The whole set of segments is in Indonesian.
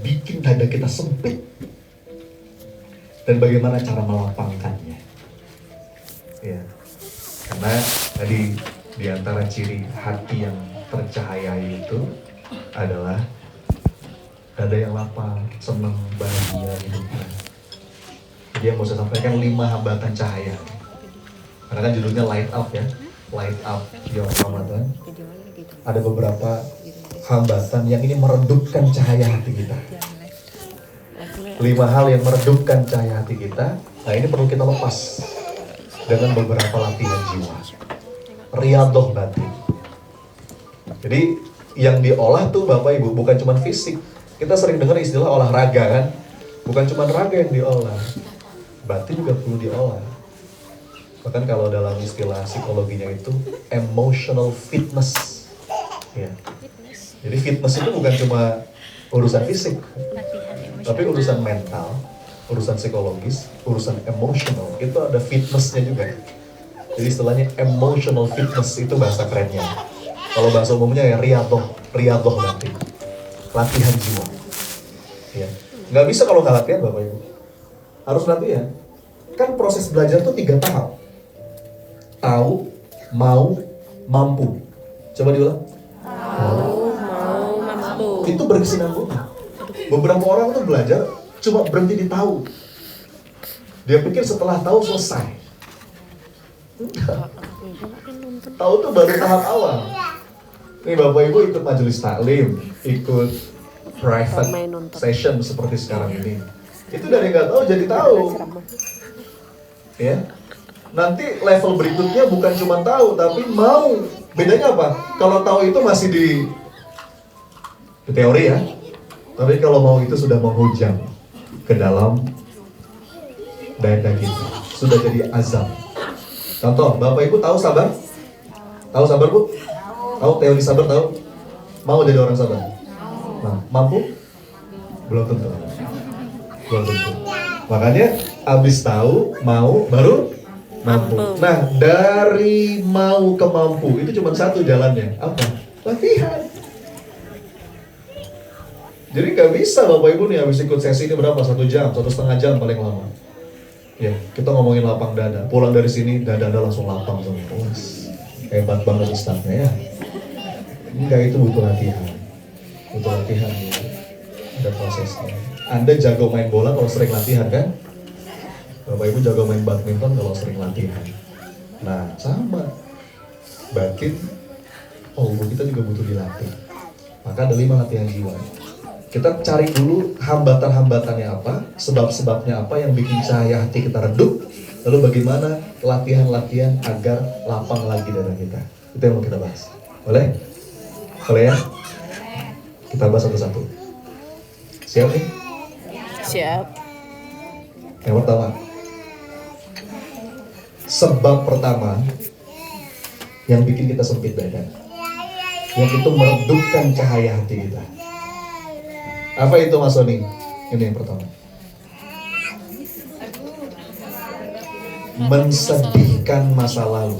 bikin dada kita sempit. Dan bagaimana cara melapangkannya? Ya, karena tadi di antara ciri hati yang tercahayai itu adalah dada yang lapang, senang, bahagia hidupnya. Jadi yang mau saya sampaikan 5 hambatan cahaya. Karena kan judulnya light up ya, light up your Ramadan. Ada beberapa hambatan yang ini meredupkan cahaya hati kita. 5 hal yang meredupkan cahaya hati kita. Nah ini perlu kita lepas dengan beberapa latihan jiwa. Riyadhah batin. Jadi yang diolah tuh Bapak Ibu bukan cuma fisik. Kita sering dengar istilah olahraga kan. Bukan cuma raga yang diolah, batin juga perlu diolah. Bahkan kalau dalam istilah psikologinya itu emotional fitness. Ya. Jadi fitness itu bukan cuma urusan fisik, tapi urusan mental, urusan psikologis, urusan emotional, itu ada fitnessnya juga. Jadi istilahnya emotional fitness itu bahasa kerennya. Kalau bahasa umumnya ya riyadhah batin, latihan jiwa. Ya. Nggak bisa kalau nggak latihan Bapak Ibu. Harus latihan. Kan proses belajar tuh 3 tahap. Tahu, mau, mampu. Coba diulang. Tahu, mau, mampu. Itu berkesinambungan. Beberapa orang tuh belajar cuma berhenti di tahu. Dia pikir setelah tahu selesai. Tahu tuh baru tahap awal. Nih Bapak Ibu ikut majelis taklim, ikut private session seperti sekarang ini. Itu dari nggak tahu jadi tahu. Ya. Nanti level berikutnya bukan cuma tahu tapi mau. Bedanya apa? Kalau tahu itu masih di teori ya. Tapi kalau mau itu sudah menghujam ke dalam dada kita. Sudah jadi azab. Contoh, Bapak Ibu tahu sabar? Tahu sabar Bu? Tahu teori sabar tahu? Mau jadi orang sabar? Nah, mampu? Belum tentu. Belum tentu. Makanya abis tahu, mau, baru mampu. Nah, dari mau ke mampu itu cuma satu jalannya. Apa? Latihan. Jadi gak bisa Bapak Ibu nih habis ikut sesi ini berapa? 1 jam, 1,5 jam paling lama. Ya, kita ngomongin lapang dada. Pulang dari sini dada langsung lapang semua. Oh, hebat banget Ustaznya ya. Enggak, itu butuh latihan. Butuh latihan ya. Ada prosesnya. Anda jago main bola kalau sering latihan kan? Bapak Ibu jago main badminton kalau sering latihan. Nah, sama. Batin, kita juga butuh dilatih. Maka ada 5 latihan jiwa. Kita cari dulu hambatan-hambatannya apa, sebab-sebabnya apa yang bikin cahaya hati kita redup, lalu bagaimana latihan-latihan agar lapang lagi dada kita. Itu yang mau kita bahas. Boleh? Boleh ya? Kita bahas satu-satu. Siap nih? Siap. Yang pertama, sebab pertama yang bikin kita sempit dada, yang itu meredupkan cahaya hati kita. Apa itu Mas Soni? Ini yang pertama. Mensedihkan masa lalu.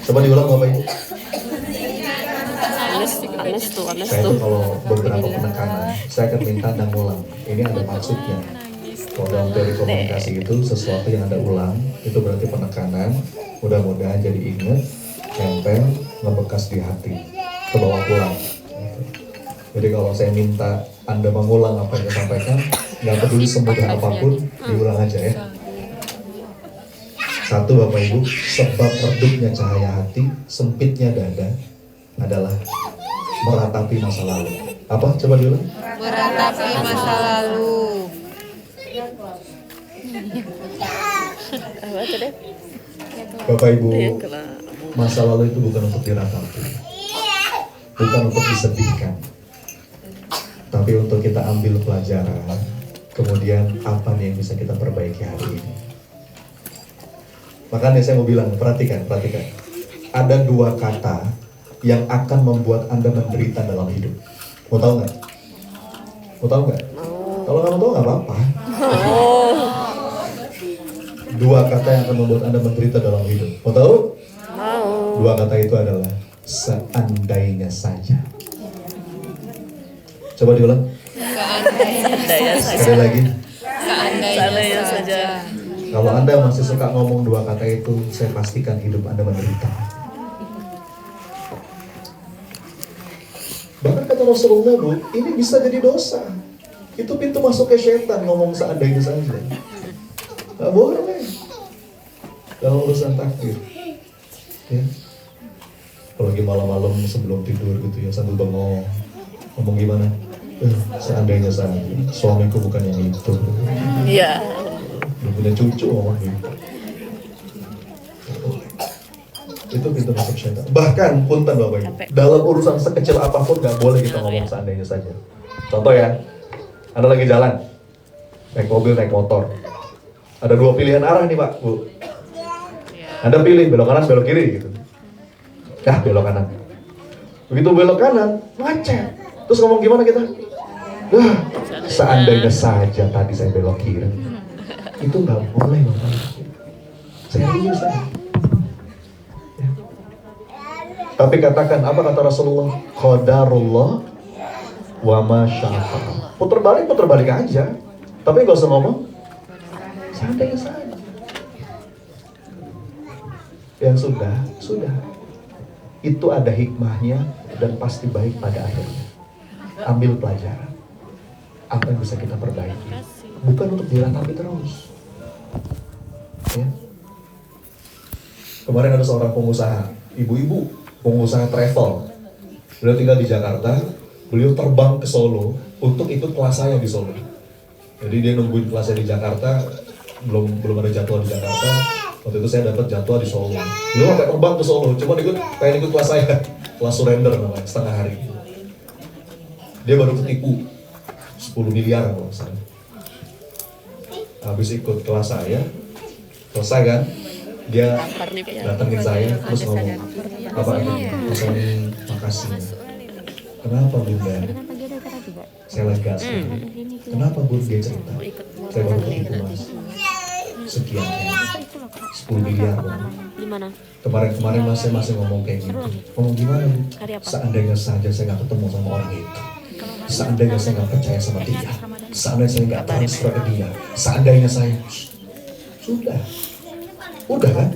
Coba diulang Bapak Ibu. Saya itu kalau beberapa penekanan, saya akan minta Anda ulang. Ini ada maksudnya. Kalau dalam teori komunikasi itu sesuatu yang Anda ulang, itu berarti penekanan. Mudah-mudahan jadi ingat, nempel, ngebekas di hati, ke bawah pulang. Jadi kalau saya minta Anda mengulang apa yang saya sampaikan, nggak peduli semudah apapun, diulang aja ya. 1 Bapak Ibu, sebab redupnya cahaya hati, sempitnya dada adalah meratapi masa lalu. Apa? Coba diulang. Meratapi masa lalu. Bapak Ibu, masa lalu itu bukan untuk diratapi, bukan untuk disedihkan, tapi untuk kita ambil pelajaran. Kemudian apa nih yang bisa kita perbaiki hari ini. Makanya saya mau bilang, perhatikan. Ada 2 kata yang akan membuat Anda menderita dalam hidup. Mau tahu nggak? Kalau nggak mau tahu nggak apa-apa. 2 kata yang akan membuat Anda menderita dalam hidup. Mau tahu? 2 kata itu adalah seandainya saja. Coba diulang. Seandainya saja. Sekali lagi, Seandainya saja. kalau Anda masih suka ngomong dua kata itu, saya pastikan hidup Anda menderita. Bahkan kata Rasulullah, Bu, ini bisa jadi dosa. Itu pintu masuk ke setan, ngomong seandainya saja. Gak boleh dalam urusan takdir. Ya. Apalagi malam-malam sebelum tidur gitu ya, sambil bengong, ngomong gimana? Seandainya saja, suamiku bukan yang itu. Iya. Udah punya cucu ngomong gitu. Itu pintu masuk setan. Bahkan punten Bapak Ibu, dalam urusan sekecil apapun gak boleh kita ngomong seandainya saja. Contoh ya, Anda lagi jalan, naik mobil, naik motor. Ada dua pilihan arah nih Pak, Bu. Anda pilih belok kanan, belok kiri gitu. Belok kanan. Begitu belok kanan, macet. Terus ngomong gimana kita? Seandainya saja tadi saya belok kiri. Itu nggak boleh Bapak. Serius saya. Ya. Tapi katakan apa kata Rasulullah? Qadarullah wa ma syaa. Putar balik aja. Tapi nggak usah ngomong seandainya saja. Yang sudah. Itu ada hikmahnya dan pasti baik pada akhirnya. Ambil pelajaran. Apa yang bisa kita perbaiki? Bukan untuk diratapi terus. Ya. Kemarin ada seorang pengusaha, ibu-ibu, pengusaha travel. Beliau tinggal di Jakarta, beliau terbang ke Solo untuk ikut kelas saya di Solo. Jadi dia nungguin kelasnya di Jakarta, belum ada jadwal di Jakarta. Waktu itu saya dapat jadwal di Solo. Beliau nggak terbang ke Solo, cuma pengen ikut kelas saya, kelas surrender namanya, setengah hari. Dia baru ketipu 10 miliar kalau misalnya. Habis ikut kelas saya, selesai kan? Dia datengin saya terus ngomong apa aja? Makasih. Kenapa Bunda? Saya lega. Kenapa Bunda? Dia cerita. Saya baru ketipu Mas. Sekian ya. 10 miliar Kemarin Mas saya masih ngomong kayak gitu. Ngomong gimana Bu? Seandainya saja saya nggak ketemu sama orang itu, seandainya saya nggak percaya sama dia, seandainya saya nggak transfer ke dia, seandainya saya udah kan?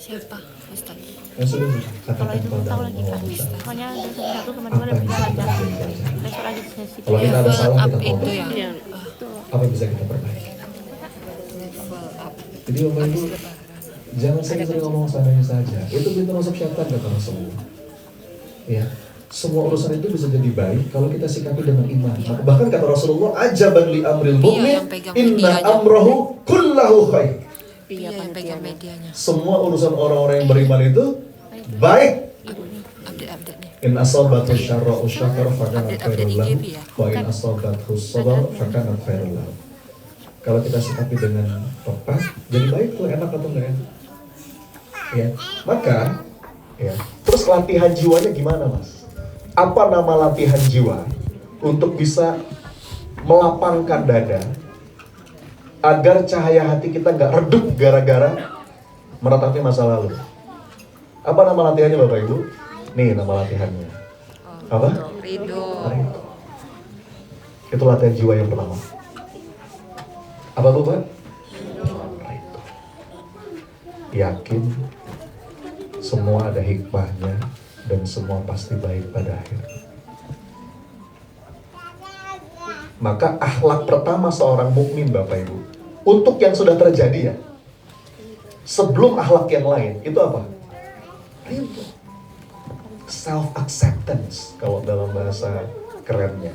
Siapa? Ustaz. Yang sudah katakan pada Allah Ustaz. Apa yang bisa kita perbaiki? Kalau kita ada salah kita Itu ngomong. ya. Apa yang bisa kita perbaiki? Jadi Bapak Ibu, jangan sering-sering ngomong seandainya saja. Itu pintu masuk syaitan kata Rasulullah. Ya, semua urusan itu bisa jadi baik kalau kita sikapi dengan iman. Bahkan kata Rasulullah, ajaban li amril mu'min, inna amrahu kullahu khair. Yang pegang medianya. Semua urusan orang-orang yang beriman itu baik. Update-nya. In asabatu syarra'u syakar fakana khairul lahu wa in asabatu sabar fakana khairul lahu. Kalau kita sikapi dengan tepat, jadi baik tuh, enak atau enggak enak? Ya, maka ya, terus latihan jiwanya gimana Mas? Apa nama latihan jiwa untuk bisa melapangkan dada agar cahaya hati kita nggak redup gara-gara meratapi masa lalu? Apa nama latihannya Bapak Ibu? Nih nama latihannya. Apa? Ridho. Itu latihan jiwa yang pertama. Apa Bu Pak? Yakin semua ada hikmahnya dan semua pasti baik pada akhirnya. Maka akhlak pertama seorang mukmin Bapak Ibu, untuk yang sudah terjadi ya, sebelum akhlak yang lain, itu apa? Ridho. Self acceptance kalau dalam bahasa kerennya.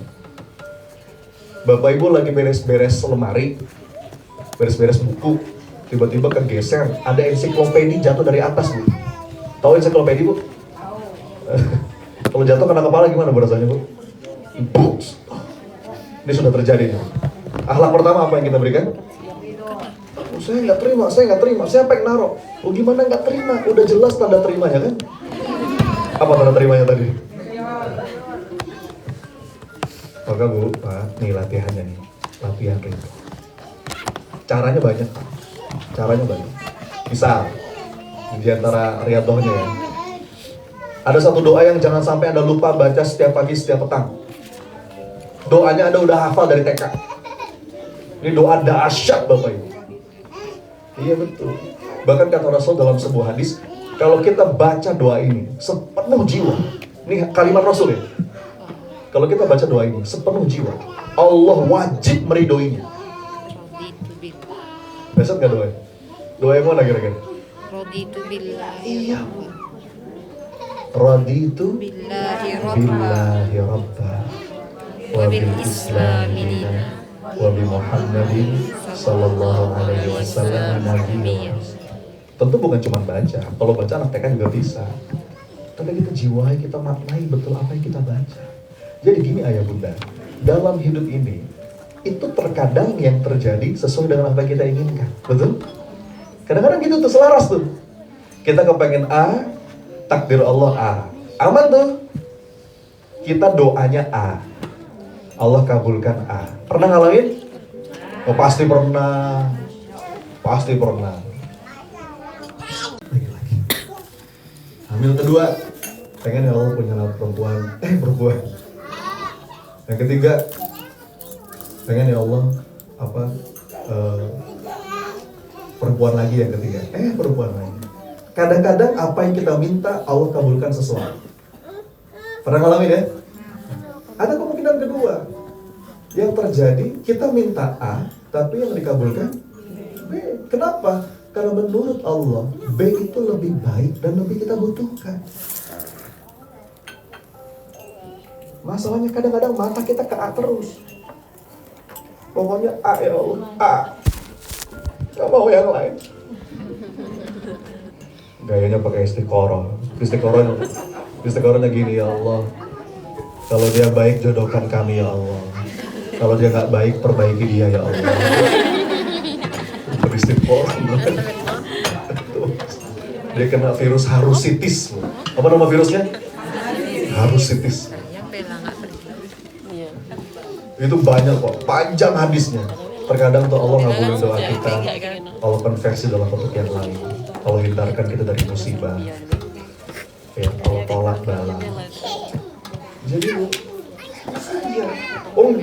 Bapak Ibu lagi beres-beres lemari, beres-beres buku, tiba-tiba kegeser, ada ensiklopedi jatuh dari atas Bu. Tahu ensiklopedi Bu? Kalau jatuh kena kepala gimana Bu rasanya Bu? Books. Ini sudah terjadi nih. Akhlak pertama apa yang kita berikan? Saya nggak terima. Siapa yang naruh? Oh gimana nggak terima? Udah jelas tanda terimanya kan? Apa tanda terimanya tadi? Maka Bu, Pak, nih latihannya nih. Latihan ridho. Caranya banyak Pak. Misal, di antara riadohnya ya. Ada satu doa yang jangan sampai Anda lupa baca setiap pagi, setiap petang. Doanya Anda udah hafal dari TK. Ini doa dahsyat Bapak Ibu. Iya betul. Bahkan kata Rasul dalam sebuah hadis, kalau kita baca doa ini sepenuh jiwa, ini kalimat Rasul ya. Kalau kita baca doa ini sepenuh jiwa, Allah wajib meridhoinya. Raditu billah. Besok gak doa? Doa yang mana kira-kira? Raditu billahi. Iya. Raditu Billahi rabba. billahi rabba wa bil islami dina wa bi Muhammadin sallallahu alaihi wasallam nabiyya. Tentu bukan cuma baca. Kalau baca anak TK juga bisa. Tapi kita jiwai, kita maknai betul apa yang kita baca. Jadi gini ayah bunda, dalam hidup ini itu terkadang yang terjadi sesuai dengan apa yang kita inginkan. Betul? Kadang-kadang gitu tuh, selaras tuh. Kita kepengen A, takdir Allah A. Aman tuh. Kita doanya A, Allah kabulkan A. Pernah ngalamin? Oh pasti pernah. Pasti pernah. Lagi-lagi. Hamil kedua, pengen ya Allah punya anak perempuan. Perempuan. Yang ketiga, pengen ya Allah perempuan lagi yang ketiga. Perempuan lagi. Kadang-kadang apa yang kita minta Allah kabulkan sesuatu. Pernah ngalamin ya? Ada kemungkinan kedua. Yang terjadi kita minta A, tapi yang dikabulkan B. Kenapa? Karena menurut Allah B itu lebih baik dan lebih kita butuhkan. Masalahnya kadang-kadang mata kita ke A terus. Pokoknya A ya Allah, A. Gak mau yang lain. Gayanya pakai istiqoroh. Istiqorohnya gini, ya Allah. Kalau dia baik jodohkan kami ya Allah. Kalau dia gak baik perbaiki dia ya Allah. Beristiqoroh. Dia kena virus harusitis. Apa nama virusnya? Harusitis. Itu banyak kok, panjang hadisnya. Terkadang tuh Allah ngabulin doa kita, Allah konversi dalam bentuk yang lain, Allah hindarkan kita dari musibah, ya Allah tolak bala. Jadi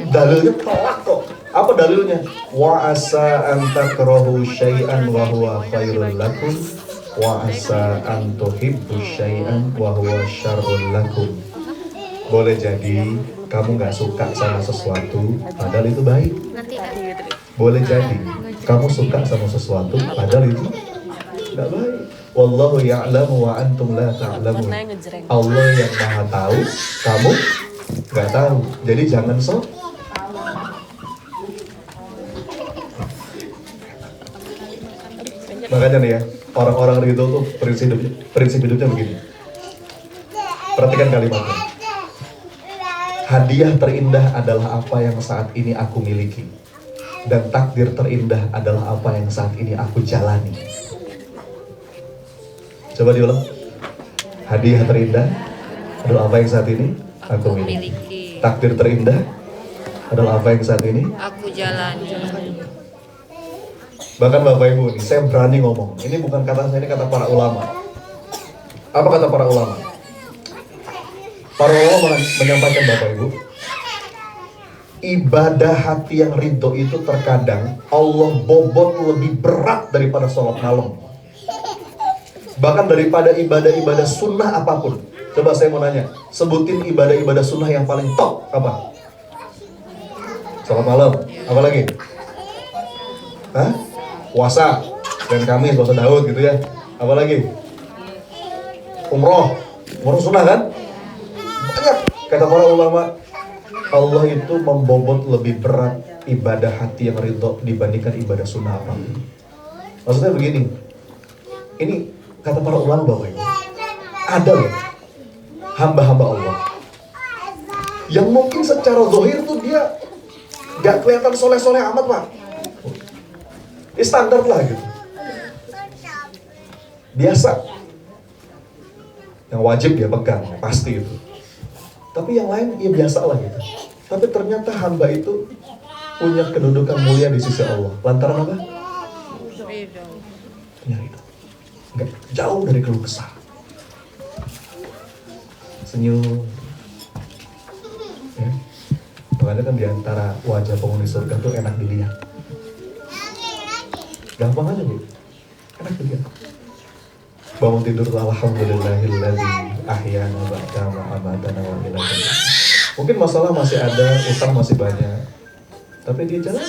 dalilnya tolak kok. Apa dalilnya? Wa asa an takrahu syai'an wa huwa khairul lakum wa asa an tuhibbu syai'an wa huwa syarrul lakum. Boleh jadi kamu gak suka sama sesuatu padahal itu baik. Boleh jadi kamu suka sama sesuatu padahal itu gak baik. Wallahu ya'lamu wa antum la ta'lamun. Allah yang maha tahu, kamu gak tahu. Jadi jangan sok. Makanya nih ya, orang-orang itu tuh prinsip hidupnya begini. Perhatikan kalimatnya. Hadiah terindah adalah apa yang saat ini aku miliki. Dan takdir terindah adalah apa yang saat ini aku jalani. Coba diulang. Hadiah terindah adalah apa yang saat ini aku miliki. Takdir terindah adalah apa yang saat ini aku jalani. Bahkan Bapak Ibu, saya berani ngomong. Ini bukan kata saya, ini kata para ulama. Apa kata para ulama? Para ulama menyampaikan Bapak Ibu, ibadah hati yang ridho itu terkadang Allah bobot lebih berat daripada sholat malam. Bahkan daripada ibadah-ibadah sunnah apapun. Coba saya mau nanya, sebutin ibadah-ibadah sunnah yang paling top apa? Sholat malam, apa lagi? Hah? Puasa, dan Kamis, puasa Daud gitu ya. Apa lagi? Umroh sunnah kan? Banyak. Kata para ulama, Allah itu membobot lebih berat ibadah hati yang ridho dibandingkan ibadah sunnah apapun. Maksudnya begini, ini kata para ulama Bapak Ibu, ada loh hamba-hamba Allah yang mungkin secara zahir tuh dia gak kelihatan soleh-soleh amat Pak. Ini standar lah gitu. Biasa. Yang wajib dia pegang, pasti itu. Tapi yang lain ya biasa lah gitu. Tapi ternyata hamba itu punya kedudukan mulia di sisi Allah. Lantaran apa? Punya ridho. Enggak jauh dari keluh kesah. senyum. Ya. Makanya kan diantara wajah penghuni surga tuh enak dilihat. Gampang aja Bu, enak dilihat. Bangun tidur alhamdulillahilladzi ahyana ba'da ma amatana wa ilaihi. Mungkin masalah masih ada, utang masih banyak, tapi dia jalan.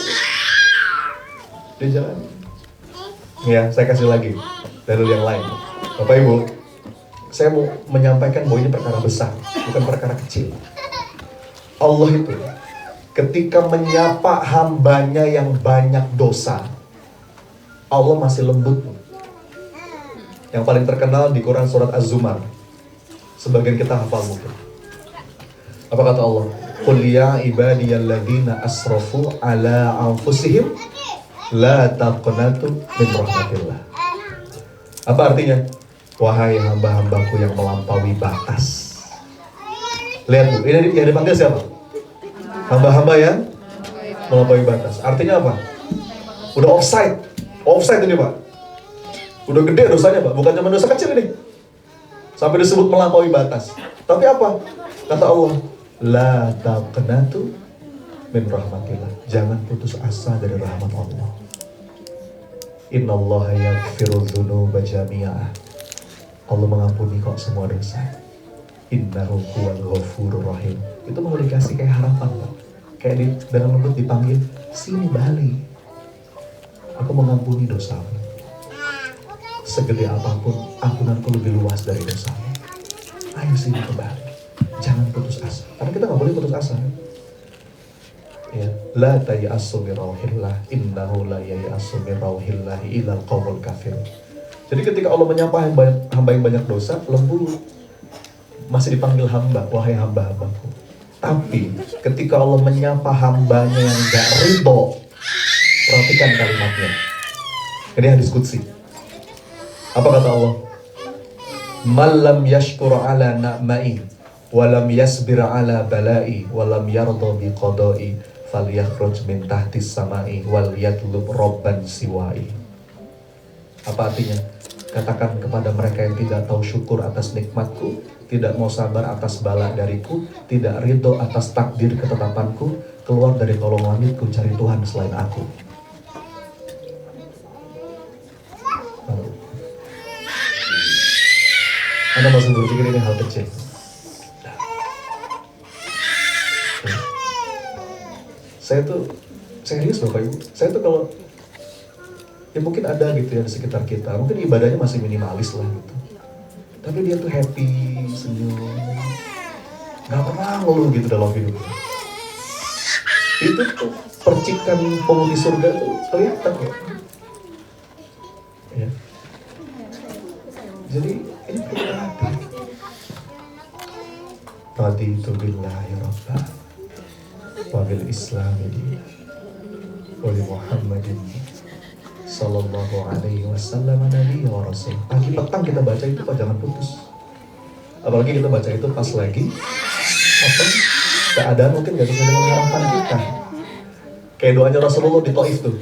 Ya, saya kasih lagi dalil yang lain. Bapak Ibu, saya mau menyampaikan bahwa ini perkara besar, bukan perkara kecil. Allah itu ketika menyapa hambanya yang banyak dosa, Allah masih lembut. Yang paling terkenal di Quran surat Az-Zumar, sebagian kita hafal mungkin. Apa kata Allah? Qul ya ibadiyalladzina asrafu ala anfusihim la taqnatu min rahmatillah. Apa artinya? Wahai hamba-hambaku yang melampaui batas. Lihat Bu, ini yang dipanggil siapa? Hamba-hamba yang melampaui batas. Artinya apa? Udah offside. Offside ini Pak. Udah gede dosanya Pak, bukan cuma dosa kecil ini. Sampai disebut melampaui batas. Tapi apa? Kata Allah, la taqnatu min rahmatillah. Jangan putus asa dari rahmat Allah. Innallaha yaghfiru dzunuba jami'ah. Allah mengampuni kok semua dosa. Innahu huwal ghafurur rahim. Itu mau dikasih kayak harapan Pak. Kayak dengan lembut dipanggil, sini Bali. Aku mengampuni dosamu. Segede apapun, ampunanku lebih luas dari dosamu. Ayo sini kembali. Jangan putus asa. Karena kita nggak boleh putus asa. Ya, la tayassu min rauhillah, innahu la yayassu min rauhillah illal qaumul kafir. Jadi ketika Allah menyapa hamba yang banyak dosa, lembut. Masih dipanggil hamba, wahai hamba-hambaku. Tapi ketika Allah menyapa hambanya yang gak ridho, perhatikan kalimatnya. Ini hadis qudsi. Apa kata Allah? Malam yashkur ala na'mai walam yasbir ala balai walam yardo bi qadai falyakhruj min tahtis samai wal yatlub robban siwai. Apa artinya? Katakan kepada mereka yang tidak tahu syukur atas nikmatku, tidak mau sabar atas bala dariku, tidak ridho atas takdir ketetapanku, keluar dari kolong langitku cari Tuhan selain aku. Anda masih berpikir ini hal kecil. Saya tuh serius Bapak Ibu. Saya tuh kalau ya mungkin ada gitu ya di sekitar kita, mungkin ibadahnya masih minimalis lah gitu. Tapi dia tuh happy, senyum, gak pernah ngeluh gitu dalam hidupnya. Itu tuh percikan penghuni surga tuh kelihatan ya. Ya. Jadi ini perlu hati. Raditu billahi rabba wa bil islami dinan wa li Muhammadin sallallahu alaihi wasallam nabiyya wa rasul. Pagi petang kita baca itu Pak, jangan putus. Apalagi kita baca itu pas lagi apa? Keadaan mungkin gak sesuai dengan harapan kita. Kayak doanya Rasulullah di Taif tuh.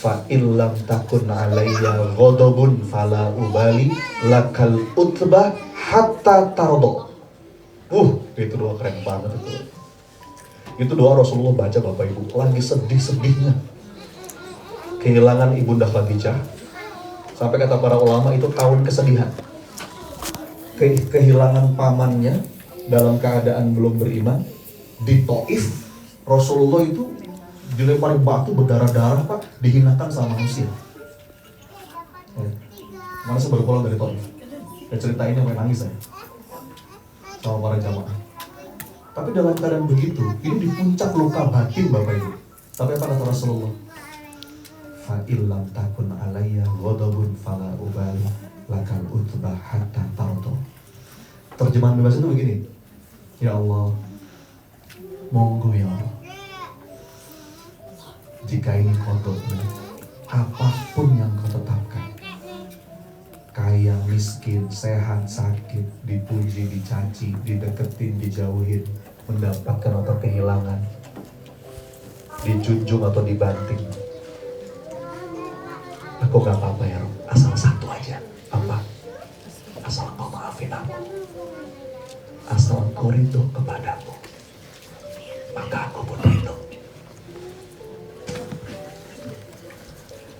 Fa illam takun alayya ghadabun fala ubali lakal utbah hatta tardo. Itu doa keren banget itu. Itu doa Rasulullah baca Bapak Ibu lagi sedih-sedihnya. Kehilangan Ibunda Khadijah. Sampai kata para ulama itu tahun kesedihan. Kehilangan pamannya dalam keadaan belum beriman. Di Taif Rasulullah itu dilempari batu berdarah-darah Pak, dihinakan sama manusia. Mana saya baru pulang dari Taif. Dan cerita ini sampai nangis saya sama para jamaah. Tapi dalam keadaan begitu, ini di puncak luka batin Bapak Ibu. Tapi apa kata Rasulullah? Fa illam takun alayya ghadabun fala ubali lakal utbah hatta tardo. Terjemahan bebas itu begini. Ya Allah, monggo ya Allah. Jika ini kodoknya, apapun yang kau tetapkan, kaya, miskin, sehat, sakit, dipuji, dicaci, dideketin, dijauhin, mendapatkan atau kehilangan, dijunjung atau dibanting, aku gak apa-apa ya Rob, asal satu aja. Apa? Asal kau maafin aku. Asal engkau ridho kepadamu, maka aku pun ridho.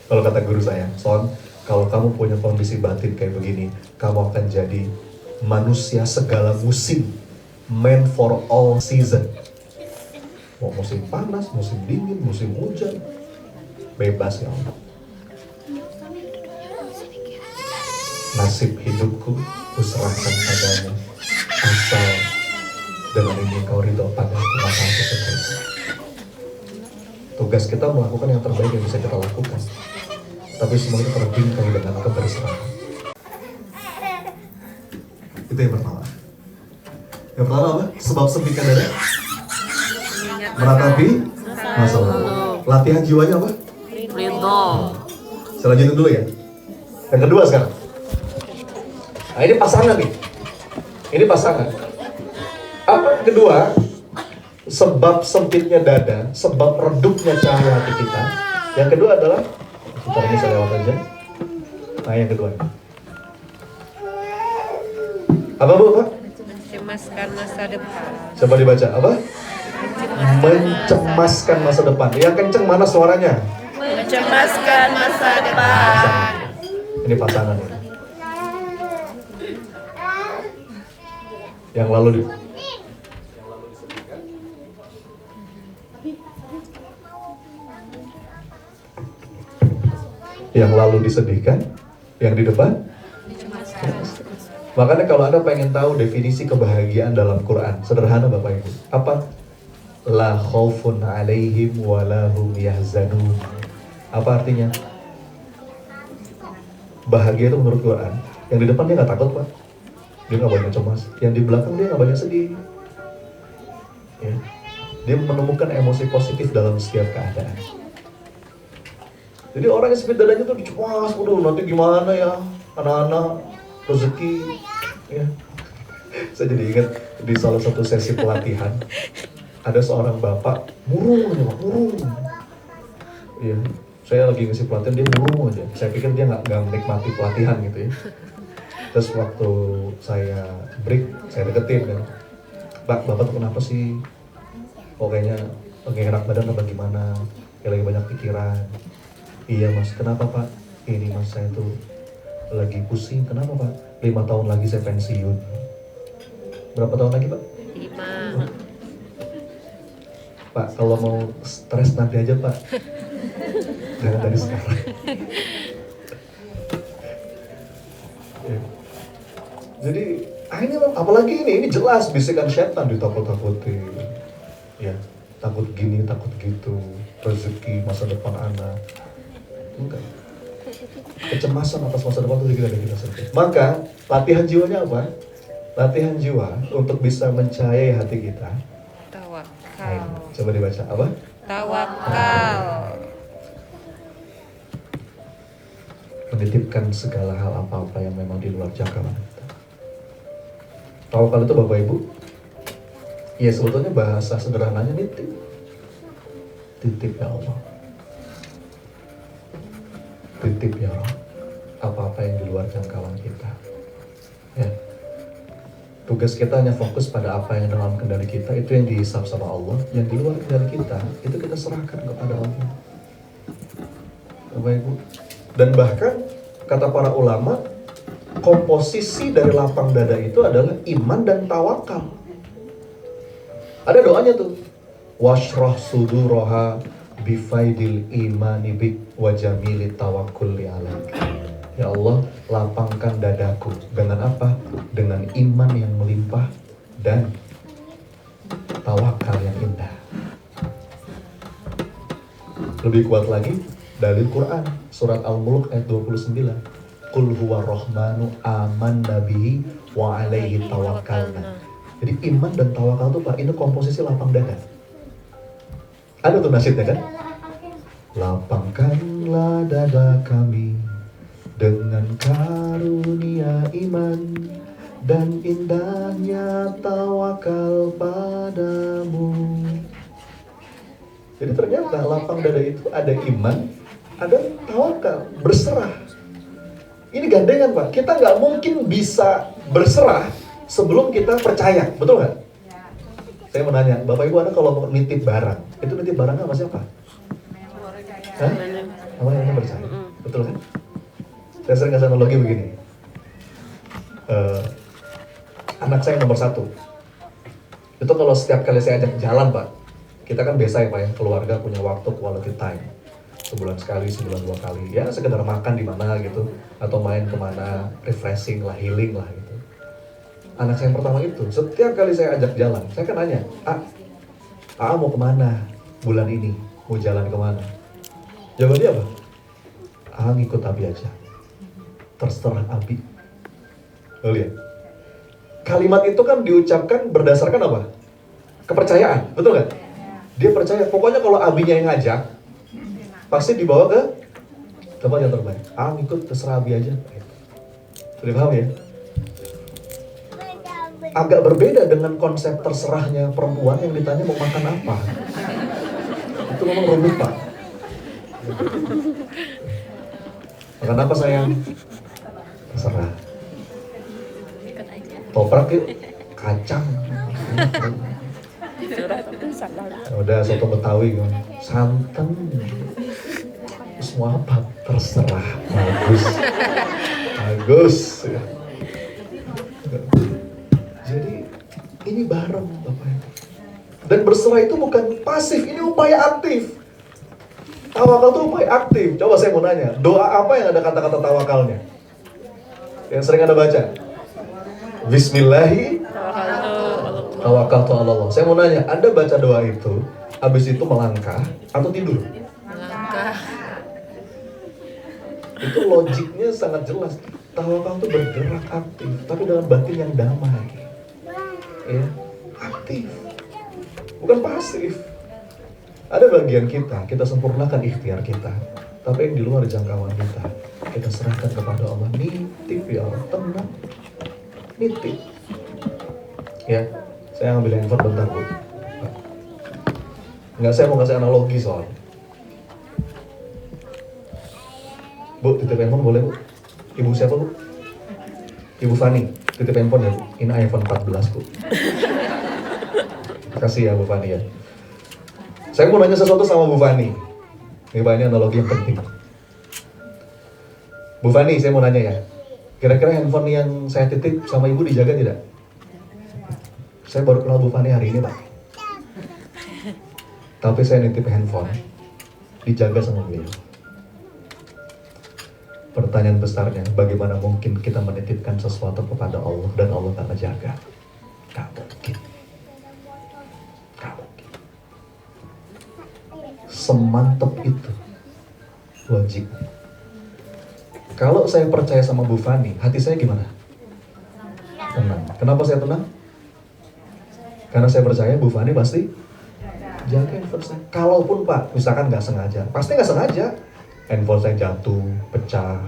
Kalau kata guru saya, Son, kalau kamu punya kondisi batin kayak begini, kamu akan jadi manusia segala musim, man for all season. Mau musim panas, musim dingin, musim hujan, bebas ya Allah. Nasib hidupku kuserahkan padamu, asal dengan ini kau ridho padaku, maka aku sedih. Tugas kita melakukan yang terbaik yang bisa kita lakukan, tapi semua itu terbingkai dengan keberserahan. Itu yang pertama. Yang pertama apa? Sebab sempitkan dada, meratapi masa lalu. Latihan jiwanya apa? Ridho. Saya lanjutin dulu ya. Yang kedua sekarang. Nah ini pasangan nih. Ini pasangan. Apa yang kedua? Sebab sempitnya dada, sebab redupnya cahaya hati kita. Yang kedua adalah, sebentar ini saya lewat aja. Nah yang kedua. Apa Bu? Pak? Mencemaskan masa depan. Coba dibaca. Apa? Mencemaskan masa depan. Yang kenceng mana suaranya? Mencemaskan masa depan. Ini pasangan ini. Yang lalu disedihkan, yang di depan. Makanya kalau Anda pengen tahu definisi kebahagiaan dalam Quran, sederhana Bapak Ibu. Apa? La khaufun alaihim wa lahum yahzanun. Apa artinya? Bahagia itu menurut Quran, yang di depan dia nggak takut Pak, dia nggak banyak cemas, yang di belakang dia nggak banyak sedih. Ya. Dia menemukan emosi positif dalam setiap keadaan. Jadi orang yang sempit dadanya tuh cemas, nanti gimana ya anak-anak rezeki. Ya. Saya jadi ingat di salah satu sesi pelatihan ada seorang bapak murung aja, murung. Iya. Saya lagi ngisi pelatihan, dia murung aja. Saya pikir dia nggak menikmati pelatihan gitu ya. Terus waktu saya break, saya deketin kan, Pak, Bapak tuh kenapa sih? Oh kayaknya lagi enak badan apa gimana? Kayak lagi banyak pikiran. Iya Mas, kenapa Pak? Ini Mas, saya tuh lagi pusing. Kenapa Pak? 5 tahun lagi saya pensiun. Berapa tahun lagi Pak? 5. Pak, kalau mau stres nanti aja Pak. Jangan dari sekarang. Ya. Jadi, ini apalagi ini jelas bisikan setan ditakut-takuti. Ya, takut gini, takut gitu, rezeki, masa depan anak. Enggak. Kecemasan atas masa depan itu juga ada kita sendiri. Maka, latihan jiwanya apa? Latihan jiwa untuk bisa mencahayai hati kita. Tawakal. Coba dibaca apa? Tawakal. Menitipkan segala hal apa-apa yang memang di luar jangkauan kita. Tawakal itu Bapak Ibu, ya sebetulnya bahasa sederhananya nitip. Titip ya Allah. Titip ya Allah. Apa-apa yang di luar jangkauan kita. Ya. Tugas kita hanya fokus pada apa yang dalam kendali kita, itu yang dihisab sama Allah. Yang di luar kendali kita, itu kita serahkan kepada Allah. Bapak Ibu. Dan bahkan, kata para ulama, komposisi dari lapang dada itu adalah iman dan tawakal. Ada doanya tuh. Washrah suduraha bifaidil imani bik wajamili tawakkulli alaik. Ya Allah, lapangkan dadaku. Dengan apa? Dengan iman yang melimpah dan tawakal yang indah. Lebih kuat lagi, dalil Quran, surat Al-Mulk ayat 29. Qul huwa rahmanu aman nabihi wa alaihi tawakkalna. Jadi iman dan tawakal itu Pak, ini komposisi lapang dada. Ada tuh nasyidnya kan? Lapangkanlah dada kami dengan karunia iman dan indahnya tawakal padamu. Jadi ternyata lapang dada itu ada iman, ada tawakal, berserah. Ini gandengan Pak, kita nggak mungkin bisa berserah sebelum kita percaya, betul nggak? Saya mau nanya, Bapak Ibu Anda kalau mau nitip barang, itu nitip barangnya sama siapa? Hah? Sama yang percaya, betul kan? Saya sering kasih analogi begini. Anak saya nomor 1. Itu kalau setiap kali saya ajak jalan, Pak, kita kan biasa ya Pak ya, keluarga punya waktu quality time. Sebulan sekali, sebulan 2 kali, ya sekedar makan di mana gitu, atau main kemana, refreshing lah, healing lah gitu. Anak saya yang pertama itu, setiap kali saya ajak jalan, saya kan nanya, mau kemana bulan ini, mau jalan kemana? Jawaban dia apa? Ngikut Abi aja, terserah Abi. Lo lihat, kalimat itu kan diucapkan berdasarkan apa? Kepercayaan, betul nggak? Dia percaya, pokoknya kalau Abinya yang ngajak, pasti dibawa ke tempat yang terbaik. Ngikut terserah Abi aja. Sudah paham ya? Agak berbeda dengan konsep terserahnya perempuan yang ditanya mau makan apa. Itu memang rumit Pak. Makan apa sayang? Terserah. Toprak yuk, kacang. Udah soto Betawi, santan. Semua apa? Terserah. Bagus. Jadi ini bareng Bapak Ibu. Dan berserah itu bukan pasif, ini upaya aktif. Tawakal itu upaya aktif. Coba saya mau nanya, doa apa yang ada kata-kata tawakalnya? Yang sering Anda baca? Bismillahi tawakaltu ala Allah. Saya mau nanya, Anda baca doa itu, habis itu melangkah atau tidur? Melangkah. Itu logiknya sangat jelas. Tawakal itu bergerak aktif, tapi dalam batin yang damai. Ya, aktif, bukan pasif. Ada bagian kita sempurnakan ikhtiar kita, tapi yang di luar jangkauan kita serahkan kepada Allah. Nitip ya Allah, tenang, nitip. Ya, saya ambil handphone bentar Bu. Enggak, saya mau kasih analogi soalnya. Bu, titip handphone boleh Bu? Ibu siapa Bu? Ibu Fani, titip handphone ya Bu. Ini iPhone 14 Bu. Kasih ya Bu Fani ya. Saya mau nanya sesuatu sama Bu Fani. Ini Pak, ini analogi yang penting. Bu Fani, saya mau nanya ya. Kira-kira handphone yang saya titip sama Ibu dijaga tidak? Saya baru kenal Bu Fani hari ini Pak. Tapi saya nitip handphone, dijaga sama beliau. Pertanyaan besarnya, bagaimana mungkin kita menitipkan sesuatu kepada Allah dan Allah tak menjaga? Tak mungkin. Tak mungkin. Semantap itu wajib. Kalau saya percaya sama Bu Fani, hati saya gimana? Tenang. Kenapa saya tenang? Karena saya percaya Bu Fani pasti jaga handphone saya. Kalaupun Pak, misalkan nggak sengaja, pasti nggak sengaja. Handphone saya jatuh, pecah,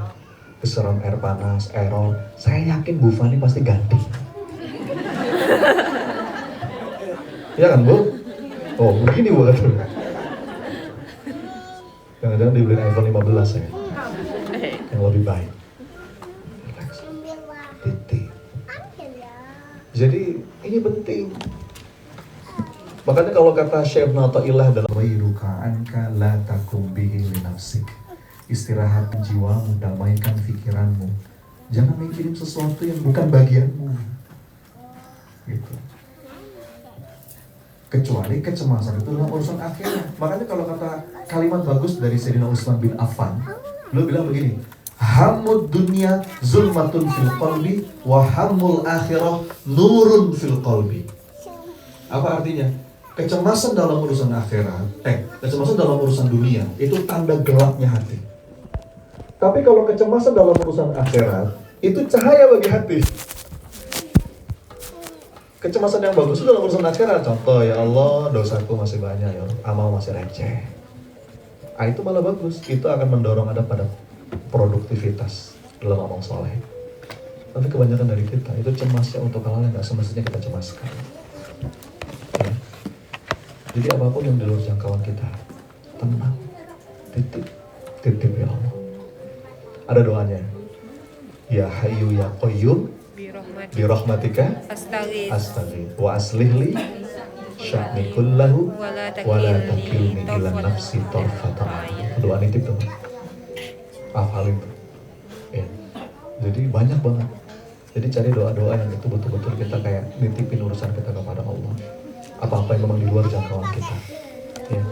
keseram air panas, error. Saya yakin Bu Fani pasti ganti. Iya kan Bu? Oh begini Bu. Jangan-jangan dibeliin iPhone 15 ya. Yang lebih baik. Relax. Titik. Jadi ini penting. Makanya kalau kata Syekh Natailah dalam Wairuka anka la takum bihi li nafsik. Istirahat jiwamu, damaikan pikiranmu. Jangan mikirin sesuatu yang bukan bagianmu. Gitu. Kecuali kecemasan itu dalam urusan akhirat. Makanya kalau kata kalimat bagus dari Sayyidina Utsman bin Affan, beliau bilang begini, Hammud dunya zulmatun fil qalbi wa hammul akhirah nurun fil qalbi. Apa artinya? Kecemasan dalam urusan akhirat, kecemasan dalam urusan dunia itu tanda gelapnya hati. Tapi kalau kecemasan dalam urusan akhirat itu cahaya bagi hati. Kecemasan yang bagus itu dalam urusan akhirat. Contoh, ya Allah, dosaku masih banyak, ya Allah, amal masih receh. Itu malah bagus. Itu akan mendorong Anda pada produktivitas dalam amal soleh. Tapi kebanyakan dari kita itu cemasnya untuk hal yang nggak semestinya kita cemaskan. Ya. Jadi apapun yang di luar jangkauan kita, tenang, titip ya Allah. Ada doanya. Ya Hayyu ya Qayyum bi rahmatika astaghith wa aslih li sya'ni kullahu Wala wala takilni takilni ila nafsi tarfata ain. Doa nitip tuh. Hafalin tuh. Ya. Jadi banyak banget. Jadi cari doa-doa yang itu betul-betul kita kayak nitipin urusan kita kepada Allah. Apa-apa yang memang di luar jangkauan kita. Ya.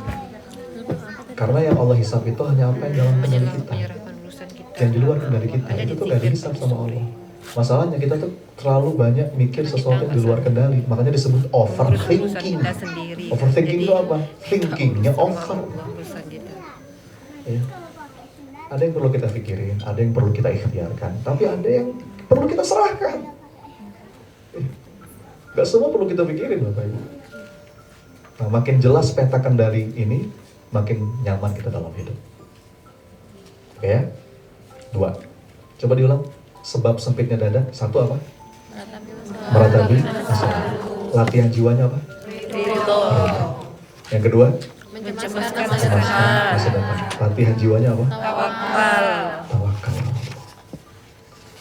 Karena yang Allah hisab itu hanya apa yang dalam kendali kita. Menyerahkan urusan kita. Yang di luar kendali kita itu tuh gak dihisab sama Allah. Masalahnya kita tuh terlalu banyak mikir sesuatu yang di luar kendali. Makanya disebut overthinking. Kita sendiri. Overthinking Jadi, itu apa? Thinkingnya over. urusan kita. Ya. Ada yang perlu kita pikirin, ada yang perlu kita ikhtiarkan, tapi ada yang perlu kita serahkan. Gak semua perlu kita pikirin, Bapak Ibu. Nah, makin jelas peta kendali ini, makin nyaman kita dalam hidup. Oke ya? 2. Coba diulang. Sebab sempitnya dada. 1 apa? Meratapi masalah. Latihan jiwanya apa? Ridho. Yang kedua? Mencemaskan Masa masa depan. depan. Latihan jiwanya apa? Tawakal. Tawakal.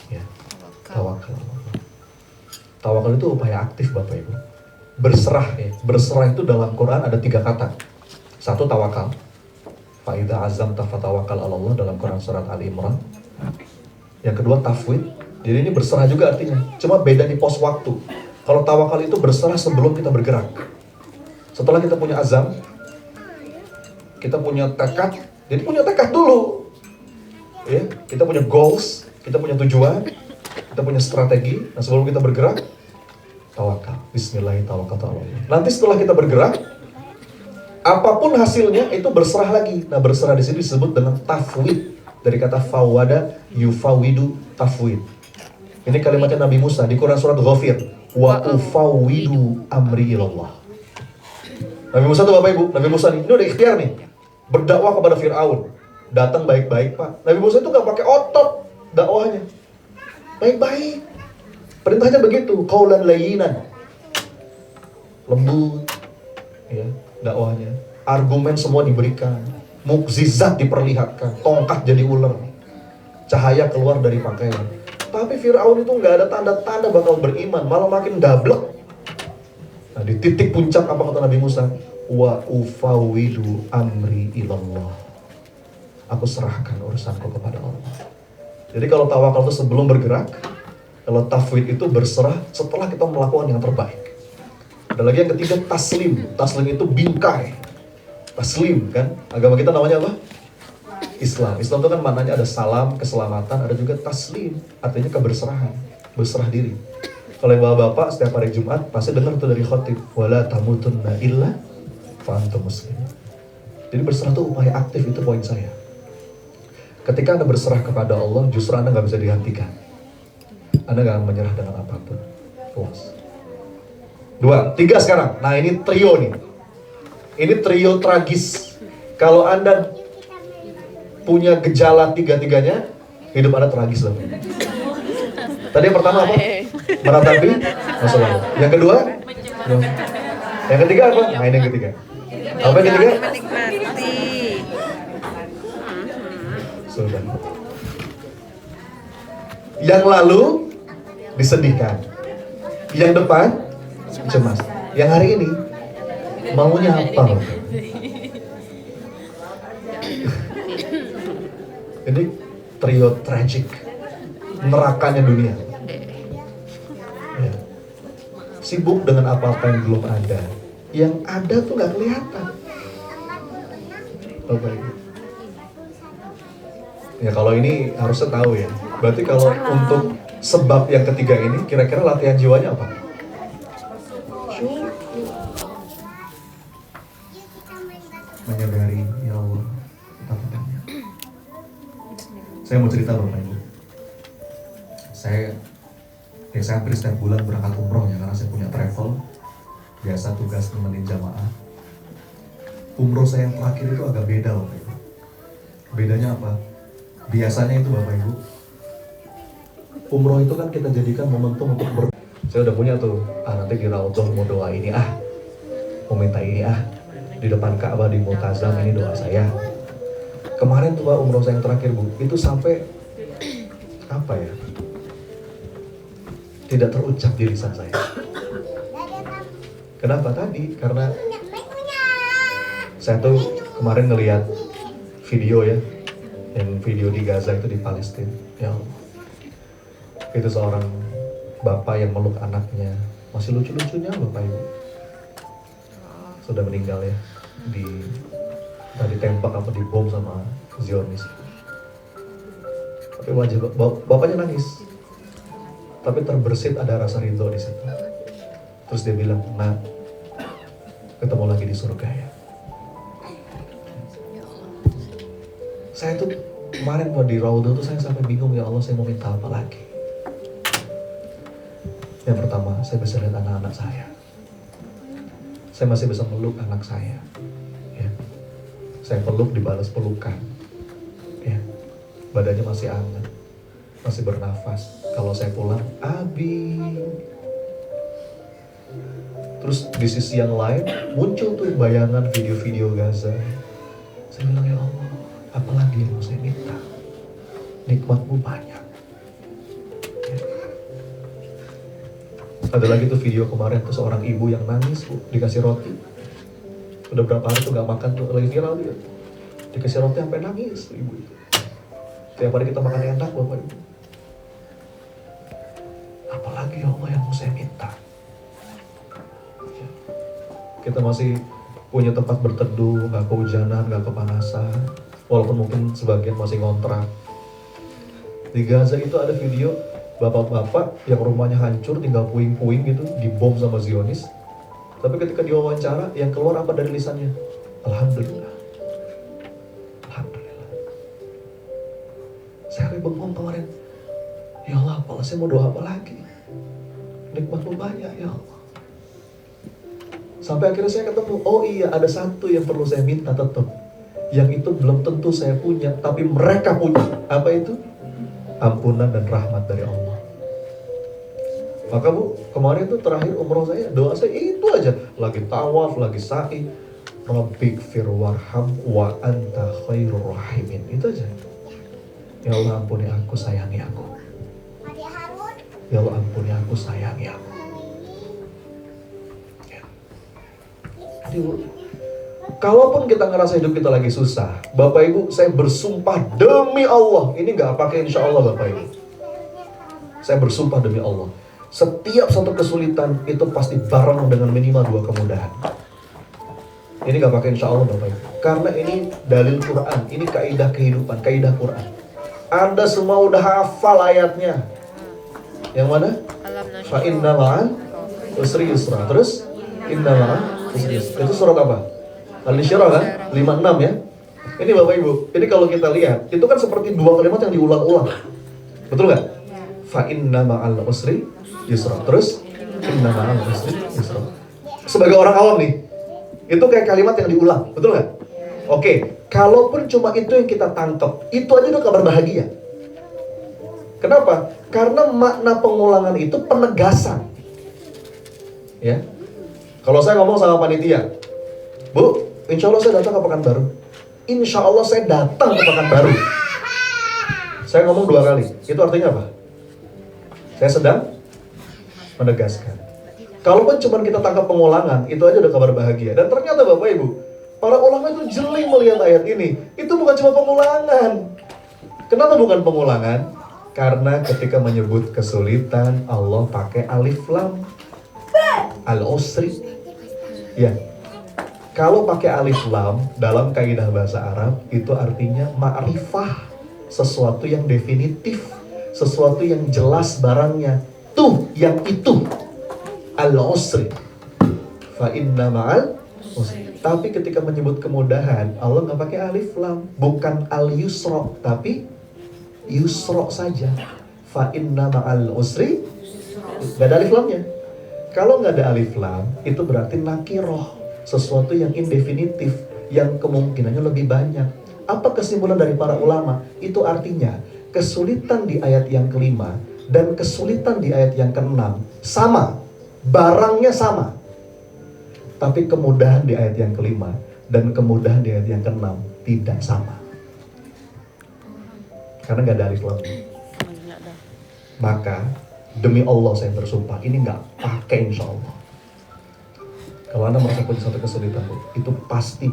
Ya, tawakal. Tawakal itu upaya aktif Bapak Ibu. Berserah ya. Berserah itu dalam Quran ada 3 kata. 1 tawakal. Fa idza azamta fatawakal 'ala Allah dalam Quran surat Ali Imran. Yang kedua tafwid. Jadi ini berserah juga artinya. Cuma beda di pos waktu. Kalau tawakal itu berserah sebelum kita bergerak. Setelah kita punya azam, kita punya tekad. Jadi punya tekad dulu. Ya, kita punya goals, kita punya tujuan, kita punya strategi. Nah, sebelum kita bergerak, tawakal. Bismillahirrahmanirrahim. Nanti setelah kita bergerak, apapun hasilnya itu berserah lagi. Nah, berserah di sini disebut dengan tafwid. Dari kata fawada yufawidu tafwid. Ini kalimatnya Nabi Musa di Quran surat Ghafir. Wa ufawidu amri ilallah. Nabi Musa tuh Bapak Ibu, Nabi Musa ini udah ikhtiar nih. Berdakwah kepada Fir'aun. Datang baik-baik Pak. Nabi Musa itu gak pakai otot dakwahnya. Baik-baik. Perintahnya begitu. Qaulan layyinan. Lembut. Ya, dakwahnya. Argumen semua diberikan. Mukjizat diperlihatkan, tongkat jadi ular, cahaya keluar dari pakaian. Tapi Fir'aun itu nggak ada tanda-tanda bakal beriman, malah makin dablek. Nah, di titik puncak apa kata Nabi Musa? Wa ufawidu amri ilallah. Aku serahkan urusanku kepada Allah. Jadi kalau tawakal itu sebelum bergerak, kalau tafwid itu berserah setelah kita melakukan yang terbaik. Ada lagi yang ketiga taslim. Taslim itu bingkai. Taslim kan, agama kita namanya apa? Islam. Islam itu kan maknanya ada salam, keselamatan, ada juga taslim, artinya keberserahan, berserah diri. Kalau bapak-bapak setiap hari Jumat pasti dengar tuh dari khotib, wala tamutunna illa fa antum muslimun. Jadi berserah itu upaya aktif, itu poin saya. Ketika Anda berserah kepada Allah, justru Anda nggak bisa dihentikan. Anda nggak akan menyerah dengan apapun. Puas. 2, 3 sekarang. Nah ini trio nih. Ini trio tragis. Kalau Anda punya gejala 3-tiganya, hidup Anda tragis loh. Tadi yang pertama apa? Meratapi masa lalu. Yang kedua? Yang ketiga apa? Nah ini yang ketiga. Apa yang ketiga? Menikmati. Sudah. Yang lalu disedihkan. Yang depan cemas. Yang hari ini maunya apa? Ini trio tragik, nerakanya dunia. Ya. Sibuk dengan apa-apa yang belum ada. Yang ada tuh gak kelihatan. Oh, baik. Ya kalau ini harusnya tahu ya. Berarti kalau untuk sebab yang ketiga ini, kira-kira latihan jiwanya apa? Menyadari, ya Allah, betapa. Saya mau cerita Bapak Ibu. Saya hampir setiap bulan berangkat umroh ya, karena saya punya travel. Biasa tugas nemenin jamaah. Umroh saya yang terakhir itu agak beda Bapak Ibu. Bedanya apa? Biasanya itu Bapak Ibu, umroh itu kan kita jadikan momentum untuk saya udah punya tuh, nanti di Raudhah mau doa ini mau minta ini di depan Ka'bah di Multazam ini doa saya. Kemarin tuh Pak, umroh saya yang terakhir Bu, itu sampai apa ya? Tidak terucap di lisan saya. Kenapa tadi? Karena saya tuh kemarin ngelihat video ya, yang video di Gaza itu di Palestina. Ya Allah. Itu seorang bapak yang meluk anaknya, masih lucu-lucunya bapak ibu. Sudah meninggal ya, tadi tembak apa dibom sama Zionis. Tapi wajah bapaknya nangis, tapi terbersit ada rasa ridho di situ. Terus dia bilang, "Nak, ketemu lagi di surga ya." Saya tuh kemarin di Raudhah tuh saya sampai bingung, ya Allah, saya mau minta apa lagi. Yang pertama, saya bisa lihat anak-anak saya. Saya masih bisa meluk anak saya. Ya. Saya peluk, dibalas pelukan. Ya. Badannya masih hangat, masih bernafas. Kalau saya pulang, Abi. Terus di sisi yang lain muncul tuh bayangan video-video Gaza. Saya bilang, ya Allah, apalagi yang mau saya minta? Nikmatmu banyak. Ya. Ada lagi tuh video kemarin tuh seorang ibu yang nangis bu, dikasih roti. Udah berapa hari tuh gak makan tuh, lagi viral dia. Dikasih roti sampai nangis tuh ibu itu. Tiap hari kita makan enak bapak ibu. Apalagi ya Allah yang mau saya minta? Ya. Kita masih punya tempat berteduh, gak kehujanan, gak kepanasan. Walaupun mungkin sebagian masih ngontrak. Di Gaza itu ada video bapak-bapak yang rumahnya hancur, tinggal puing-puing gitu, dibom sama Zionis. Tapi ketika diwawancara, yang keluar apa dari lisannya? Alhamdulillah. Alhamdulillah. Saya bengong kemarin. Ya Allah, apalah saya mau doa apa lagi? Nikmatmu banyak ya Allah. Sampai akhirnya saya ketemu, oh iya ada satu yang perlu saya minta tetap. Yang itu belum tentu saya punya, tapi mereka punya. Apa itu? Ampunan dan rahmat dari Allah. Maka bu, kemarin tuh terakhir umroh saya, doa saya itu aja. Lagi tawaf, lagi sa'i. Rabbikfir warham wa anta khairur rahimin. Itu aja. Ya Allah ampuni aku, sayangi aku. Ya Allah ampuni aku, sayangi aku. Ya. Jadi bu, kalaupun kita ngerasa hidup kita lagi susah, Bapak Ibu, saya bersumpah demi Allah, ini gak pakai insya Allah Bapak Ibu. Saya bersumpah demi Allah, setiap satu kesulitan itu pasti bareng dengan minimal 2 kemudahan. Ini gak pakai insya Allah Bapak Ibu, karena ini dalil Quran, ini kaidah kehidupan, kaidah Quran. Anda semua udah hafal ayatnya. Yang mana? Fa inna ma'al usri yusra. Terus inna ma'al usri yusra. Itu surat apa? Al-Isyrah kan? 56 ya. Ini Bapak Ibu, ini kalau kita lihat, itu kan seperti 2 kalimat yang diulang-ulang. Betul nggak? Fa inna ma'al usri yusra. Terus inna ma'al usri yusra. Sebagai orang awam nih, itu kayak kalimat yang diulang, betul nggak? Oke, kalaupun cuma itu yang kita tangkap, itu aja udah kabar bahagia. Kenapa? Karena makna pengulangan itu penegasan. Ya. Kalau saya ngomong sama panitia, Bu, insya Allah saya datang ke Pekanbaru. Insya Allah saya datang ke Pekanbaru. Saya ngomong 2 kali. Itu artinya apa? Saya sedang menegaskan. Kalaupun cuma kita tangkap pengulangan, itu aja udah kabar bahagia. Dan ternyata Bapak Ibu, para ulama itu jeli melihat ayat ini. Itu bukan cuma pengulangan. Kenapa bukan pengulangan? Karena ketika menyebut kesulitan, Allah pakai alif lam. Al-usri. Ya. Kalau pakai alif lam dalam kaidah bahasa Arab, itu artinya ma'rifah, sesuatu yang definitif, sesuatu yang jelas barangnya. Tuh, yang itu. Al-usri. Fa inna ma'al usri. Tapi ketika menyebut kemudahan, Allah nggak pakai alif lam, bukan al-yusra, tapi yusra saja. Fa inna ma'al usri. Nggak ada alif lamnya. Kalau nggak ada alif lam, itu berarti nakiroh, sesuatu yang indefinitif, yang kemungkinannya lebih banyak. Apa kesimpulan dari para ulama? Itu artinya kesulitan di ayat yang kelima dan kesulitan di ayat yang keenam sama, barangnya sama. Tapi kemudahan di ayat yang kelima dan kemudahan di ayat yang keenam tidak sama. Karena nggak ada alif lam. Maka demi Allah saya bersumpah, ini nggak pakai insya Allah. Kalau Anda merasa punya satu kesulitan, itu pasti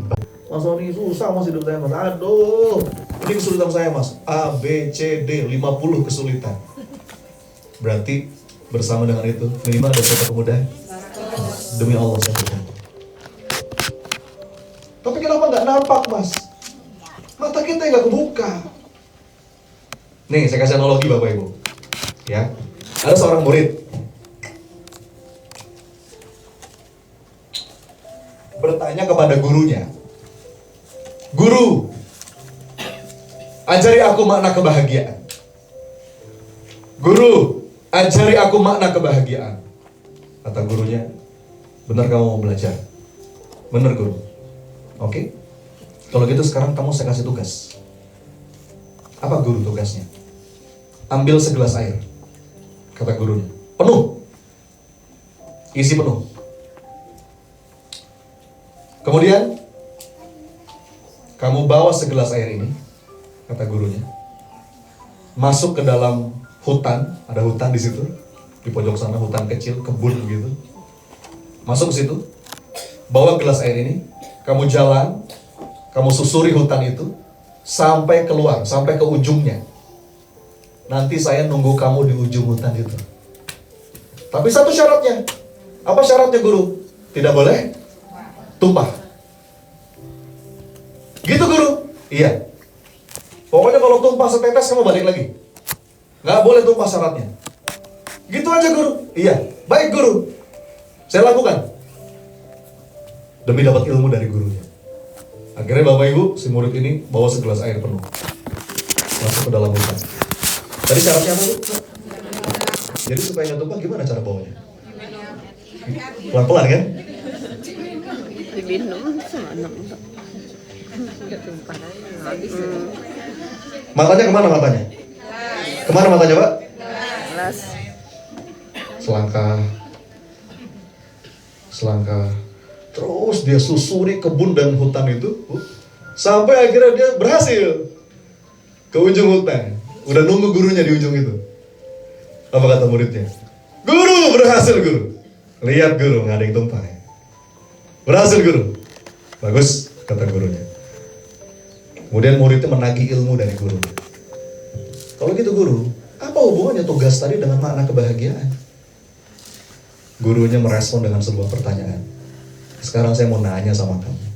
Mas Oni susah mas hidup saya mas. Aduh, ini kesulitan saya mas. A, B, C, D, 50 kesulitan. Berarti bersama dengan itu minimal ada satu kemudahan. Demi Allah saya berjanji. Tapi kenapa nggak nampak mas? Mata kita nggak kebuka. Nih saya kasih analogi Bapak Ibu. Ya, ada seorang murid bertanya kepada gurunya, "Guru, ajari aku makna kebahagiaan." "Guru, ajari aku makna kebahagiaan." Kata gurunya, "Benar kamu mau belajar?" "Benar guru." "Oke, kalau gitu sekarang kamu saya kasih tugas." "Apa guru tugasnya?" "Ambil segelas air," kata gurunya, "penuh, isi penuh. Kemudian kamu bawa segelas air ini," kata gurunya, "masuk ke dalam hutan, ada hutan di situ, di pojok sana hutan kecil, kebun begitu. Masuk ke situ, bawa gelas air ini, kamu jalan, kamu susuri hutan itu sampai keluar, sampai ke ujungnya. Nanti saya nunggu kamu di ujung hutan itu. Tapi satu syaratnya." "Apa syaratnya guru?" "Tidak boleh tumpah." "Gitu guru?" "Iya. Pokoknya kalau tumpah setetes kamu balik lagi. Nggak boleh tumpah syaratnya." "Gitu aja guru?" "Iya." "Baik guru, saya lakukan." Demi dapat ilmu dari gurunya. Akhirnya Bapak Ibu, si murid ini bawa segelas air penuh, masuk ke dalam hutan. Tadi syaratnya apa Bu? Jadi supaya nggak tumpah gimana cara bawanya? Pelan-pelan kan? Diminum sama anak. Nggak tumpah habis. Matanya kemana matanya? Kemana matanya Pak? Gelas. Selangkah. Terus dia susuri kebun dan hutan itu, sampai akhirnya dia berhasil ke ujung hutan. Udah nunggu gurunya di ujung itu. Apa kata muridnya? "Guru, berhasil guru." "Lihat guru, nggak ada yang tumpah." "Berhasil guru." "Bagus," kata gurunya. Kemudian muridnya menagih ilmu dari gurunya. "Kalau gitu guru, apa hubungannya tugas tadi dengan makna kebahagiaan?" Gurunya merespon dengan sebuah pertanyaan. "Sekarang saya mau nanya sama kamu.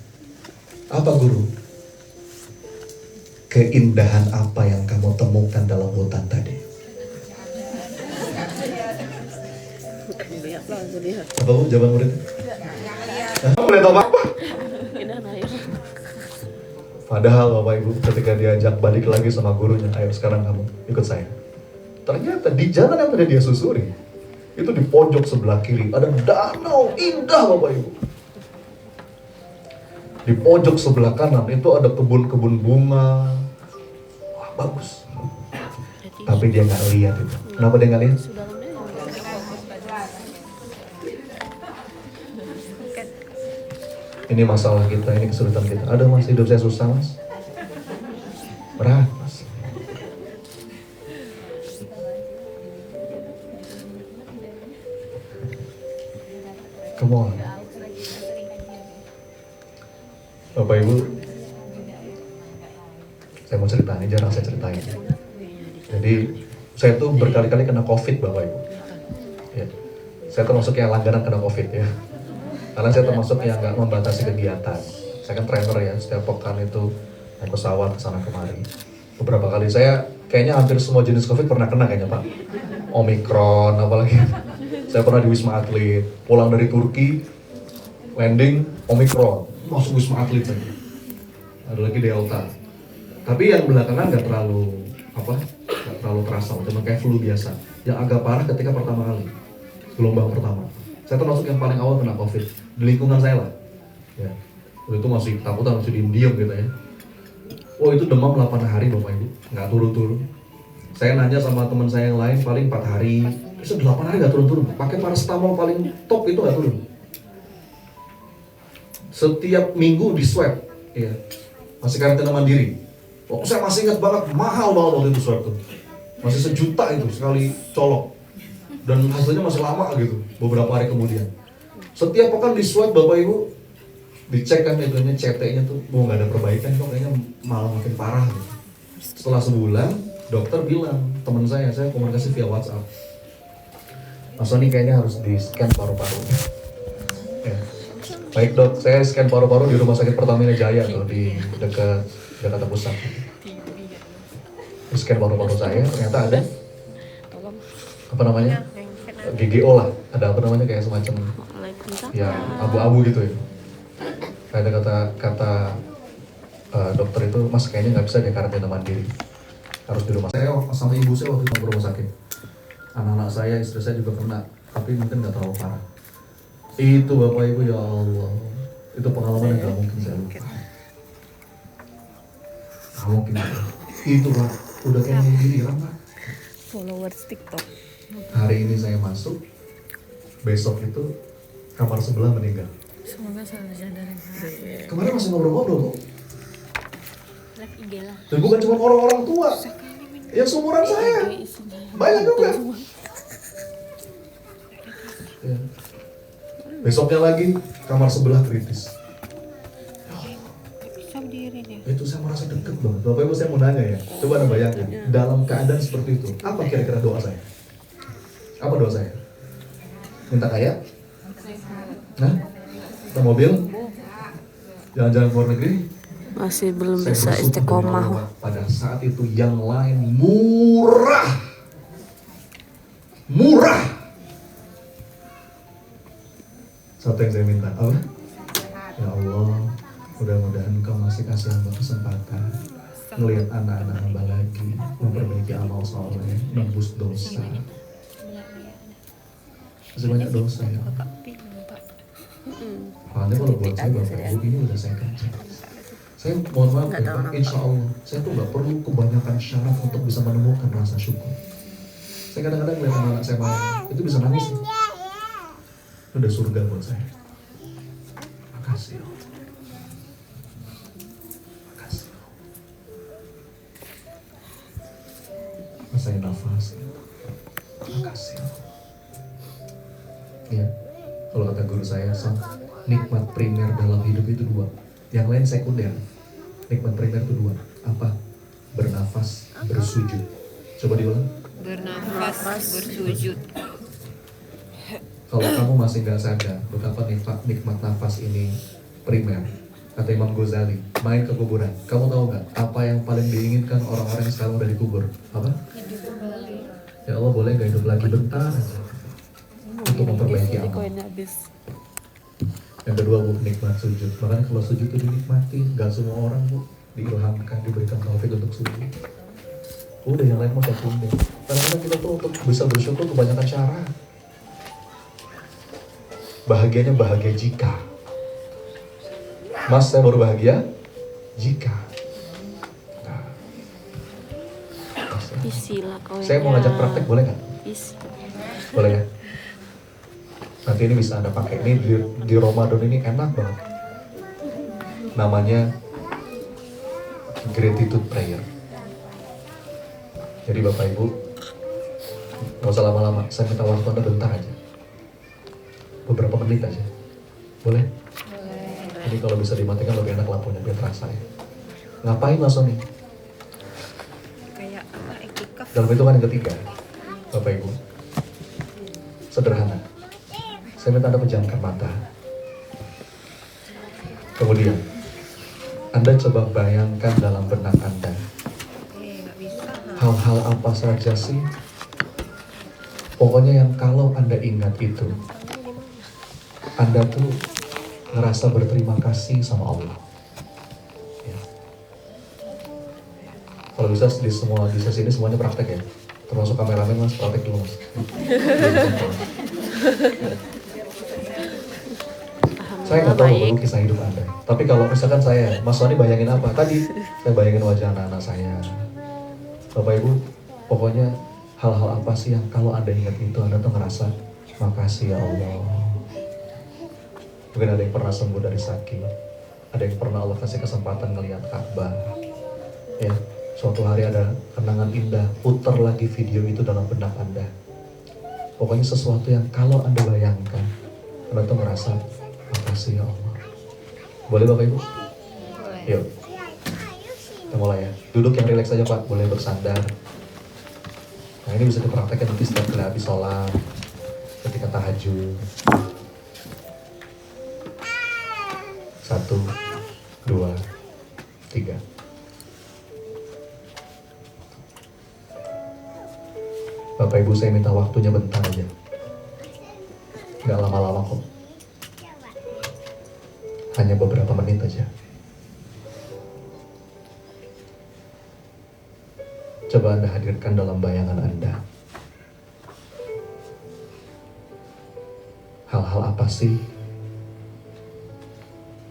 Apa guru? Keindahan apa yang kamu temukan dalam hutan tadi?" Apa Bu jawaban muridnya? Kamu boleh tahu apa? Padahal Bapak Ibu ketika diajak balik lagi sama gurunya, "Ayo sekarang kamu ikut saya." Ternyata di jalan yang tadi dia susuri, itu di pojok sebelah kiri ada danau indah Bapak Ibu. Di pojok sebelah kanan itu ada kebun-kebun bunga. Wah, bagus. Tapi dia nggak lihat itu. Kenapa dia nggak lihat? Ini masalah kita, ini kesulitan kita. "Ada mas, hidup saya susah mas." Berat mas. Come on. Bapak Ibu, saya mau cerita, ini jarang saya ceritain. Jadi saya tuh berkali-kali kena COVID Bapak Ibu. Ya. Saya termasuk yang langganan kena COVID ya. Karena saya termasuk yang nggak membatasi kegiatan. Saya kan trainer ya, setiap pekan itu naik pesawat kesana kemari. Beberapa kali saya kayaknya hampir semua jenis COVID pernah kena kayaknya Pak. Omikron apalagi. Saya pernah di Wisma Atlet, pulang dari Turki, landing Omikron, masuk Wisma Atlet lagi. Ada lagi Delta. Tapi yang belakangan nggak terlalu terasa, cuma kayak flu biasa. Yang agak parah ketika pertama kali, gelombang pertama. Saya termasuk yang paling awal kena COVID di lingkungan saya lah. Ya, waktu itu masih takutan, masih diem-diem gitu ya. Oh itu demam 8 hari Bapak Ibu, nggak turun-turun. Saya nanya sama teman saya yang lain paling 4 hari, terus 8 hari nggak turun-turun. Pakai paracetamol paling top itu nggak turun. Setiap minggu di swab, ya, masih karantina mandiri. Oh saya masih ingat banget, mahal banget waktu itu swab tuh. Masih 1 juta itu sekali colok. Dan hasilnya masih lama gitu, beberapa hari kemudian. Setiap pekan di swab Bapak Ibu, dicek kan itunya CT-nya tuh, mau nggak ada perbaikan kok, kayaknya malah makin parah gitu. Setelah sebulan, dokter bilang, teman saya komunikasi via WhatsApp, Mas Sony kayaknya harus di scan paru-paru. Ya. Baik dok, saya scan paru-paru di Rumah Sakit Pertamina Jaya tuh di dekat Jakarta Pusat. Di scan paru-paru saya ternyata ada apa namanya GGO lah, ada apa namanya kayak semacam ya abu-abu gitu ya. Kayak kata dokter itu, Mas kayaknya nggak bisa deh karantina mandiri, harus di rumah. Saya sama ibu saya waktu itu ke rumah sakit, anak-anak saya, istri saya juga kena, tapi mungkin nggak terlalu parah. Itu Bapak Ibu, ya Allah, itu pengalaman yang nggak mungkin saya lupa. Nggak mungkin. Itu Pak, udah kayak mau giliran Pak. Followers TikTok. Hari ini saya masuk, besok itu kamar sebelah meninggal. Semoga selalu sadar. Kemarin masih ngobrol-ngobrol kok. Live IG lah. Dan bukan cuma orang-orang tua, yang seumuran saya, banyak juga. Ya. Besoknya lagi kamar sebelah kritis. Itu saya merasa deket banget. Bapak Ibu, saya mau nanya ya, coba Anda bayangkan dalam keadaan seperti itu, apa kira-kira doa saya? Apa doa saya? Minta kaya? Nah, minta mobil? Jalan-jalan ke luar negeri? Masih belum Saya bisa bersyukur istiqomah. bahwa pada saat itu yang lain murah. Murah. Satu yang saya minta, apa? Ya Allah, mudah-mudahan Engkau masih kasih hamba kesempatan melihat anak-anak hamba lagi, memperbaiki amal soleh, menembus dosa. Masih banyak dosa ya. Makanya kalau buat saya Bapak Ibu, ini udah saya kerja. Saya mohon maaf ya Pak, insya Allah saya tuh gak perlu kebanyakan syarat untuk bisa menemukan rasa syukur. Saya kadang-kadang lihat anak saya main, itu bisa nangis. Itu udah surga buat saya. Makasih ya Allah. Makasih ya Allah. Rasain nafas. Makasih ya Allah. Ya, kalau kata guru saya, nikmat primer dalam hidup itu dua. Yang lain sekunder. Nikmat primer itu dua. Apa? Bernafas, bersujud. Coba diulang. Bernafas, bersujud. Kalau kamu masih nggak sadar betapa nikmat nafas ini primer, kata Imam Ghazali, main ke kuburan. Kamu tahu nggak apa yang paling diinginkan orang-orang yang sekarang udah dikubur? Apa? Hidup kembali. Ya Allah, boleh nggak hidup lagi bentar aja untuk memperbaiki amal. Yang kedua Bu, nikmat sujud. Makanya kalau sujud itu dinikmati, gak semua orang Bu diilhamkan, diberikan taufik untuk sujud. Udah yang lain mau sekunder. Kadang-kadang kita tuh untuk bisa bersyukur kebanyakan cara. Bahagianya bahagia jika. Mas, saya baru bahagia jika. Nah. Saya mau ngajak praktek, boleh nggak? Boleh ya? Nanti ini bisa Anda pakai, ini di Ramadan ini enak banget. Namanya gratitude prayer. Jadi Bapak Ibu, gak usah lama-lama, saya minta waktu Anda bentar aja. Beberapa menit aja. Boleh? Jadi kalau bisa dimatikan lebih enak lampunya, biar terasa ya. Ngapain Mas Sony? Kayak apa, iktikaf. Dalam hitungan yang ketiga, Bapak Ibu, sederhana. Saya minta Anda pejamkan mata. Kemudian, Anda coba bayangkan dalam benak Anda, hal-hal apa saja sih? Pokoknya yang kalau Anda ingat itu, Anda tuh ngerasa berterima kasih sama Allah. Ya. Kalau bisa di sesi ini semuanya praktek ya. Termasuk kameramen Mas, praktek dulu Mas. Saya nggak tahu perlu kisah hidup Anda. Tapi kalau misalkan saya, Mas Sony bayangin apa? Tadi saya bayangin wajah anak-anak saya. Bapak Ibu, pokoknya hal-hal apa sih yang kalau Anda ingat itu Anda tuh ngerasa makasih ya Allah. Mungkin ada yang pernah sembuh dari sakit, ada yang pernah Allah kasih kesempatan ngelihat Ka'bah. Ya, suatu hari ada kenangan indah, putar lagi video itu dalam benak Anda. Pokoknya sesuatu yang kalau Anda bayangkan, Anda tuh ngerasa, makasih ya Allah. Boleh Bapak Ibu? Boleh. Yuk, kita mulai ya. Duduk yang rileks aja Pak, boleh bersandar. Nah ini bisa dipraktekkan nanti setiap kali habis sholat, ketika tahajud. 1, 2, 3. Bapak Ibu saya minta waktunya bentar aja. Nggak lama-lama kok. Hanya beberapa menit aja. Coba Anda hadirkan dalam bayangan Anda. Hal-hal apa sih?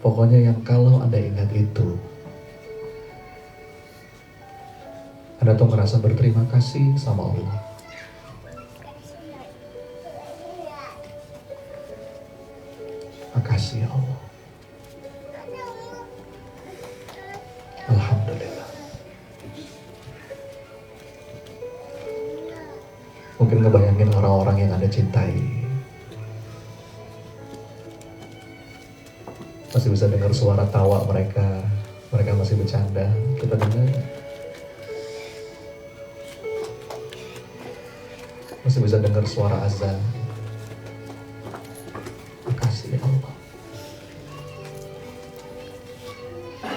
Pokoknya yang kalau Anda ingat itu, Anda tuh merasa berterima kasih sama Allah. Makasih ya Allah. Alhamdulillah. Mungkin ngebayangin orang-orang yang Anda cintai. Masih bisa dengar suara tawa mereka. Mereka masih bercanda. Kita dengar. Masih bisa dengar suara azan. Makasih ya Allah.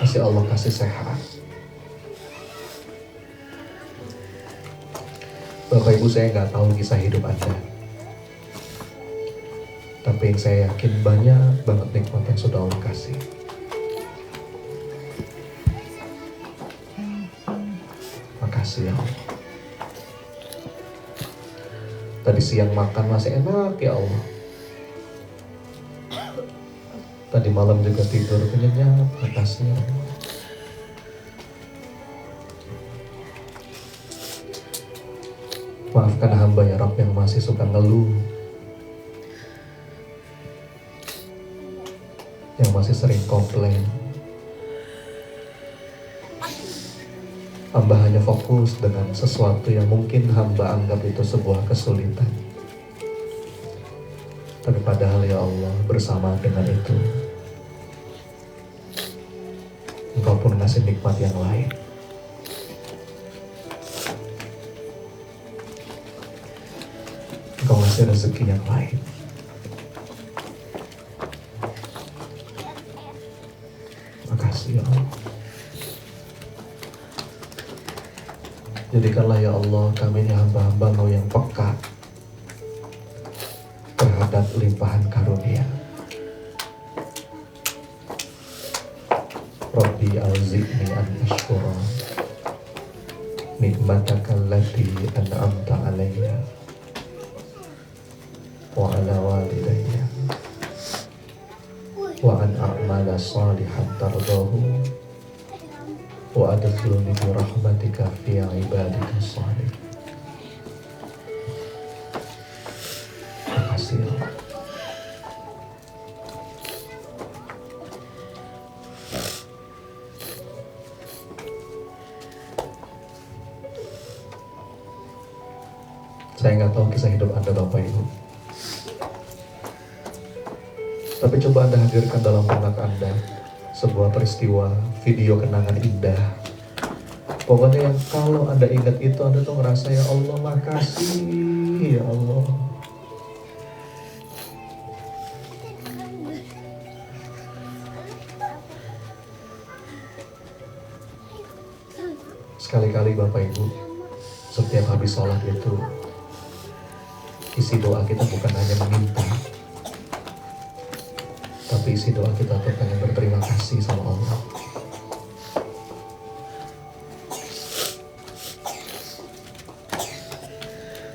Masih Allah kasih sehat. Bapak Ibu saya nggak tahu kisah hidup Anda. Tapi yang saya yakin banyak banget nikmat yang sudah Allah kasih. Makasih ya Allah. Tadi siang makan masih enak ya Allah. Tadi malam juga tidur nyenyak. Makasih ya Allah. Maafkan hamba ya Rabb yang masih suka ngeluh, yang masih sering komplain. Hamba hanya fokus dengan sesuatu yang mungkin hamba anggap itu sebuah kesulitan. Tapi padahal ya Allah, bersama dengan itu Engkau pun ngasih nikmat yang lain. Engkau ngasih rezeki yang lain. Makasih ya Allah. Jadikanlah ya Allah kami ini hamba-hamba-Mu yang peka terhadap limpahan karunia. Rabbi auzi'ni an ashkura nikmataka allati an'amta alayya wa ala walidayya wa an a'mala salihan tardahu wa adkhilni bi rahmatika fi ibadika shalih. Makasih ya Allah. Saya nggak tahu kisah hidup Anda Bapak Ibu, tapi coba Anda hadirkan dalam benak Anda sebuah peristiwa, video kenangan indah. Pokoknya yang kalau Anda ingat itu, Anda tuh ngerasa ya Allah makasih ya Allah. Sekali-kali Bapak Ibu, setiap habis sholat itu, isi doa kita bukan hanya meminta, tapi isi doa kita tuh pengen berterima kasih sama Allah.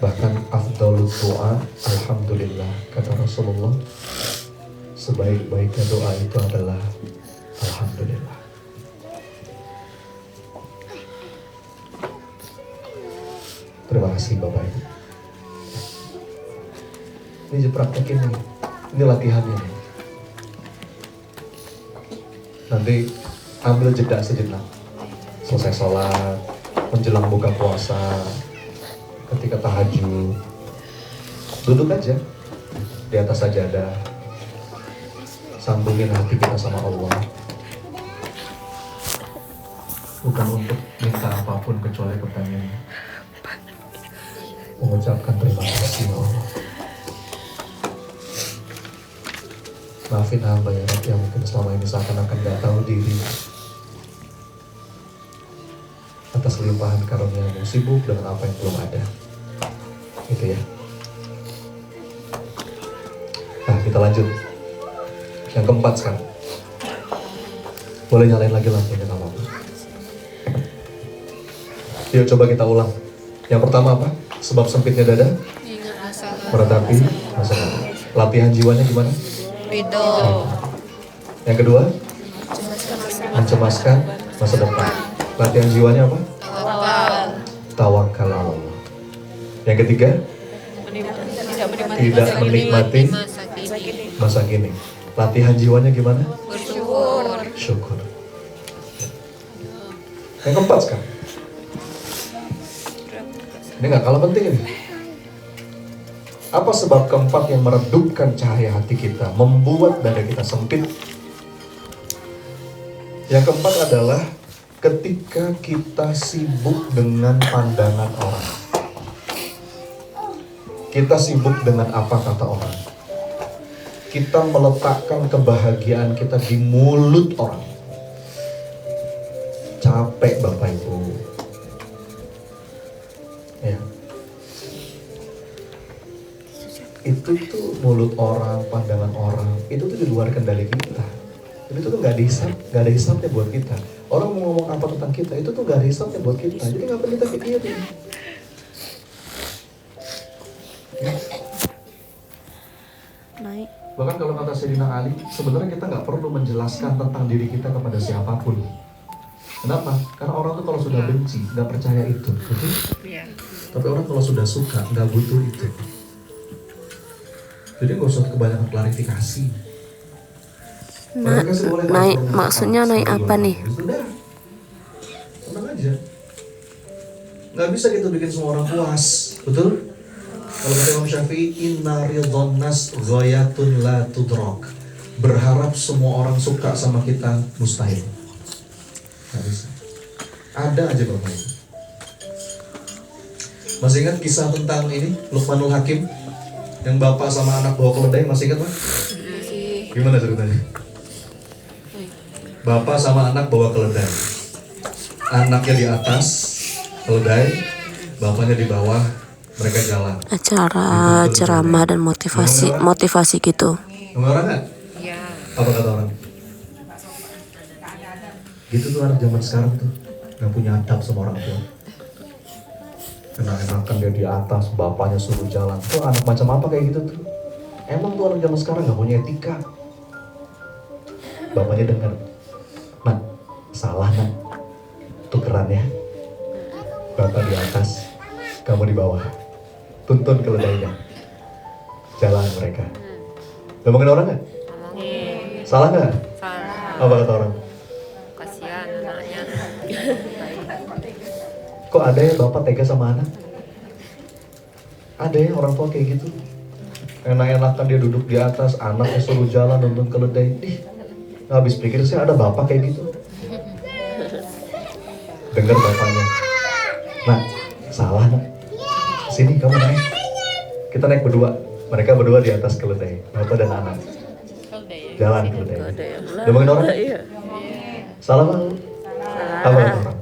Bahkan afdalul doa, alhamdulillah, kata Rasulullah, sebaik-baiknya doa itu adalah alhamdulillah. Terima kasih Bapak Ibu. Ini praktekin nih, ini latihannya nih. Nanti ambil jeda sejenak, selesai sholat, menjelang buka puasa, ketika tahajud, duduk aja di atas sajadah, sambungin hati kita sama Allah. Bukan untuk minta apapun kecuali pertanyaan mengucapkan terima kasih ya Allah. Maafin hamba ya Rabbi yang mungkin selama ini seakan-akan gak tahu diri atas limpahan karunia-Mu, sibuk dengan apa yang belum ada. Gitu ya. Nah, kita lanjut. Yang keempat sekarang. Boleh nyalain lagi lampunya kalau mau. Yuk coba kita ulang. Yang pertama apa? Sebab sempitnya dada meratapi masa lalu. Latihan jiwanya gimana? Ridho. Yang kedua, mencemaskan masa depan. Latihan jiwanya apa? Tawakal Allah. Yang ketiga, tidak menikmati masa kini. Latihan jiwanya gimana? Bersyukur. Syukur. Yang keempat sekarang. Ini gak kalah penting ini. Apa sebab keempat yang meredupkan cahaya hati kita, membuat dada kita sempit? Yang keempat adalah ketika kita sibuk dengan pandangan orang. Kita sibuk dengan apa kata orang. Kita meletakkan kebahagiaan kita di mulut orang. Capek Bapak Ibu. Ya. Itu tuh mulut orang, pandangan orang, itu tuh di luar kendali kita. Itu tuh nggak ada hisapnya buat kita. Orang mau ngomong apa tentang kita, itu tuh nggak ada hisapnya buat kita. Jadi nggak perlu kita pikirin. Naik. Bahkan kalau kata Sayyidina Ali, sebenarnya kita nggak perlu menjelaskan tentang diri kita kepada siapapun. Kenapa? Karena orang tuh kalau sudah benci, nggak percaya itu, betul? Iya. Tapi orang kalau sudah suka, nggak butuh itu. Jadi nggak usah kebanyakan klarifikasi. Klarifikasi boleh, naik boleh, maksudnya naik apa nih? Sudah, tenang aja. Nggak bisa gitu bikin semua orang puas, betul? Kalau kata Imam Syafi'i, inna ridhon nas ghayatun la tudrak. Berharap semua orang suka sama kita mustahil. Nggak bisa. Ada aja Bapak Ibu. Masih ingat kisah tentang ini Luqmanul Hakim yang bapak sama anak bawa keledai, masih ingat Pak? Gimana ceritanya? Bapak sama anak bawa keledai. Anaknya di atas keledai, bapaknya di bawah, mereka jalan. Acara ceramah dan motivasi gitu. Ngomong orang nggak? Iya. Apa kata orang? Gitu tuh anak zaman sekarang tuh, nggak punya adab sama orang tua. Enak-enakan dia di atas, bapaknya suruh jalan. Tuh anak macam apa kayak gitu tuh? Emang tuh anak zaman sekarang nggak punya etika. Bapaknya dengar, nak, salah nak, tukeran ya. Bapak di atas, kamu di bawah. Tuntun keledainya. Jalan mereka. Ngomongin orang nggak? Salah nggak? Salah. Apa kata orang? Kasihan anaknya. Kok ada ya bapak tega sama anak? Ada ya orang tua kayak gitu. Enak-enakan dia duduk di atas, anaknya suruh jalan nonton keledai. Nggak habis pikir sih ada bapak kayak gitu. Dengar bapaknya. Nah, salah nak. Sini kamu naik. Kita naik berdua. Mereka berdua di atas keledai, bapak dan anak. Jalan keledai. Ngomongin orang? Salah bang? Apa kata orang?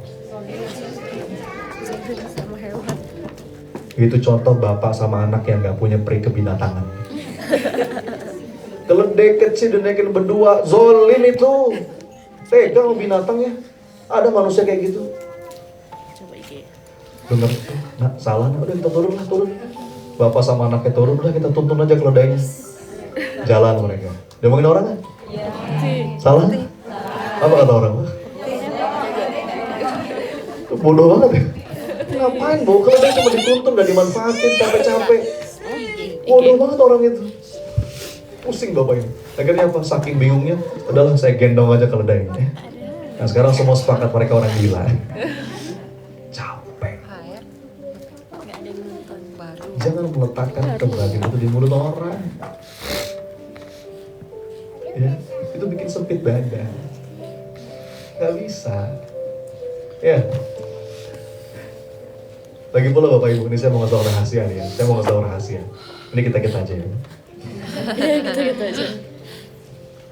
Itu contoh bapak sama anak yang gak punya peri kebinatangan. Keledai kecil dinaikin berdua, zolim itu. Tega sama binatangnya. Ada manusia kayak gitu. Bener, nah salah, nah udah kita turun lah, turun. Bapak sama anaknya turun, udah kita tuntun aja keledainya. Jalan mereka. Dia ngomongin orang kan? Salah? Apa kata orang? Bodoh banget ya. Ngapain bawa keledai cuma dituntun, gak dimanfaatin, capek-capek. Bodoh banget orang itu. Pusing bapak ini. Akhirnya apa? Saking bingungnya, udahlah saya gendong aja keledainya. Nah sekarang semua sepakat mereka orang gila. Capek. Jangan meletakkan kebahagiaan itu di mulut orang. Ya. itu bikin sempit badan. Gak bisa. Ya. Lagi pula Bapak Ibu, ini saya mau ngasih tau rahasia nih ya. Saya mau ngasih tau rahasia. Ini kita aja ya. Gitu aja.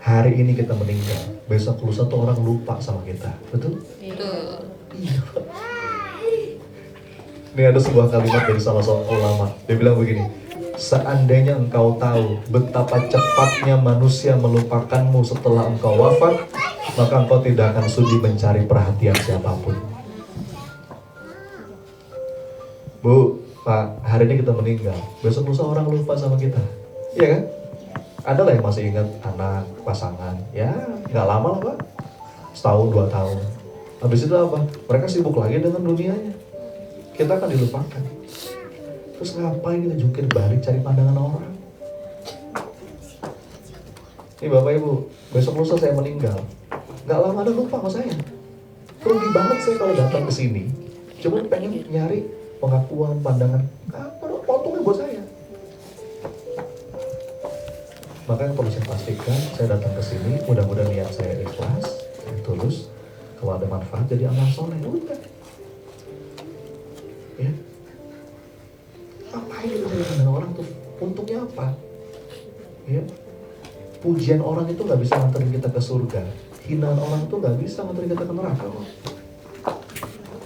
Hari ini kita meninggal, besok lusa tuh orang lupa sama kita. Betul? Betul. Iya. Ini ada sebuah kalimat dari salah seorang ulama. Dia bilang begini, seandainya engkau tahu betapa cepatnya manusia melupakanmu setelah engkau wafat, maka engkau tidak akan sudi mencari perhatian siapapun. Bu, Pak, hari ini kita meninggal, besok lusa orang lupa sama kita. Iya kan? Ada lah yang masih ingat anak, pasangan. Ya, nggak lama lah Pak. Setahun, 2 tahun. Habis itu apa? Mereka sibuk lagi dengan dunianya. Kita akan dilupakan. Terus ngapain kita jungkir balik cari pandangan orang? Nih Bapak Ibu, besok lusa saya meninggal. Nggak lama ada lupa sama saya. Rugi banget saya kalau datang ke sini. Cuma pengen nyari pengakuan, pandangan. Apa dong? Untungnya buat saya. Maka yang perlu saya pastikan, saya datang ke sini, mudah-mudahan niat saya ikhlas, saya tulus, kalau ada manfaat jadi amal soleh, udah. Ya. Ngapain itu dengan orang tuh? Untungnya apa? Ya. Pujian orang itu nggak bisa nganterin kita ke surga. Hinaan orang itu nggak bisa nganterin kita ke neraka kok.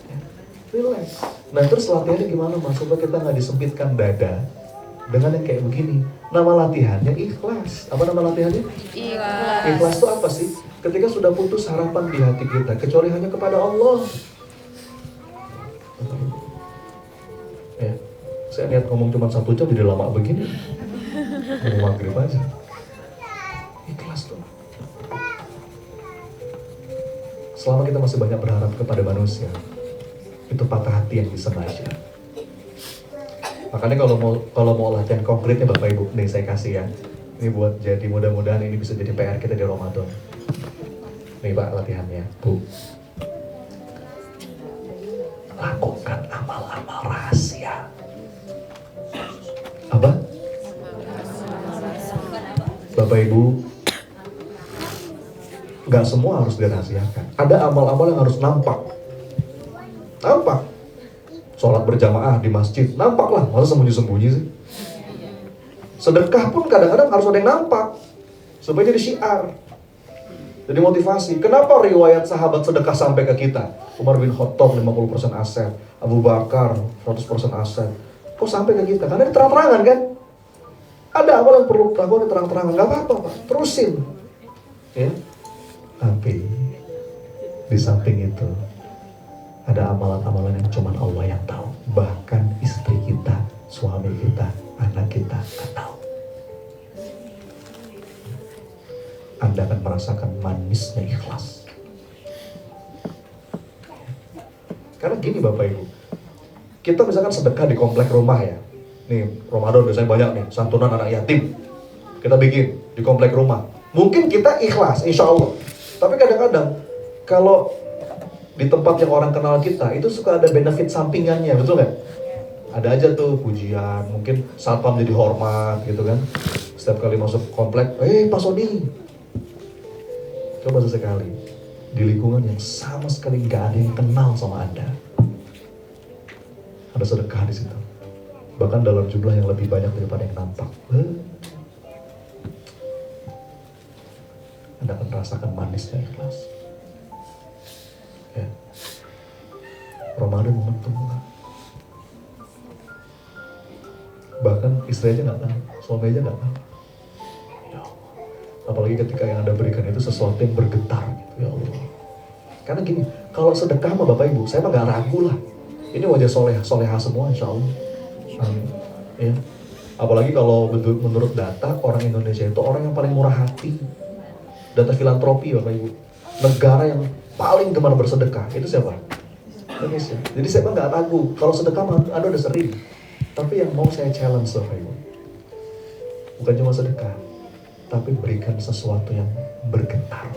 Ya. Relax. Nah terus latihannya gimana Mas? Supaya kita nggak disempitkan dada dengan yang kayak begini. Nama latihannya ikhlas. Apa nama latihannya? Ikhlas. Ikhlas itu apa sih? Ketika sudah putus harapan di hati kita, kecuali hanya kepada Allah. Ya, saya lihat ngomong cuma 1 jam jadi lama begini. Mau maghrib aja. Ikhlas tuh. Selama kita masih banyak berharap kepada manusia, itu patah hati yang disengaja. Makanya kalau mau latihan konkretnya Bapak Ibu, nih saya kasih ya. Ini buat jadi mudah-mudahan ini bisa jadi PR kita di Ramadan. Nih Pak latihannya, Bu. Lakukan amal-amal rahasia. Apa? Bapak Ibu, nggak semua harus dirahasiakan. Ada amal-amal yang harus nampak. Nampak. Sholat berjamaah di masjid, nampak lah, masa sembunyi-sembunyi sih? Sedekah pun kadang-kadang harus ada yang nampak, supaya jadi syiar, jadi motivasi. Kenapa riwayat sahabat sedekah sampai ke kita? Umar bin Khattab 50% aset, Abu Bakar 100% aset. Kok sampai ke kita? Karena ini terang-terangan kan? Ada amal yang perlu lakukan terang-terangan, nggak apa-apa Pak, terusin. Ya, tapi di samping itu ada amalan-amalan yang cuma Allah yang tahu. Bahkan istri kita, suami kita, anak kita nggak tahu. Anda akan merasakan manisnya ikhlas. Karena gini Bapak Ibu, kita misalkan sedekah di komplek rumah ya. Nih Ramadan biasanya banyak nih, santunan anak yatim. Kita bikin di komplek rumah. Mungkin kita ikhlas, insya Allah. Tapi kadang-kadang kalau di tempat yang orang kenal kita, itu suka ada benefit sampingannya, betul nggak? Ada aja tuh pujian, mungkin satpam jadi hormat gitu kan. Setiap kali masuk komplek, Pak Sodi. Coba sesekali, di lingkungan yang sama sekali nggak ada yang kenal sama Anda, ada sedekah di situ. Bahkan dalam jumlah yang lebih banyak daripada yang nampak. Anda akan merasakan manisnya ikhlas. Ya. Ramadan momentum. Bahkan istri aja nggak tahu, suami aja nggak tahu. Ya Allah. Apalagi ketika yang Anda berikan itu sesuatu yang bergetar gitu, ya Allah. Karena gini, kalau sedekah sama Bapak Ibu, saya mah nggak ragu lah. Ini wajah soleha semua, insya Allah. Amin. Ya. Apalagi kalau menurut data orang Indonesia itu orang yang paling murah hati. Data filantropi Bapak Ibu. Negara yang paling gemar bersedekah itu siapa? Indonesia. Jadi saya nggak ragu kalau sedekah ada udah sering. Tapi yang mau saya challenge Bapak Ibu, bukan cuma sedekah, tapi berikan sesuatu yang bergetar,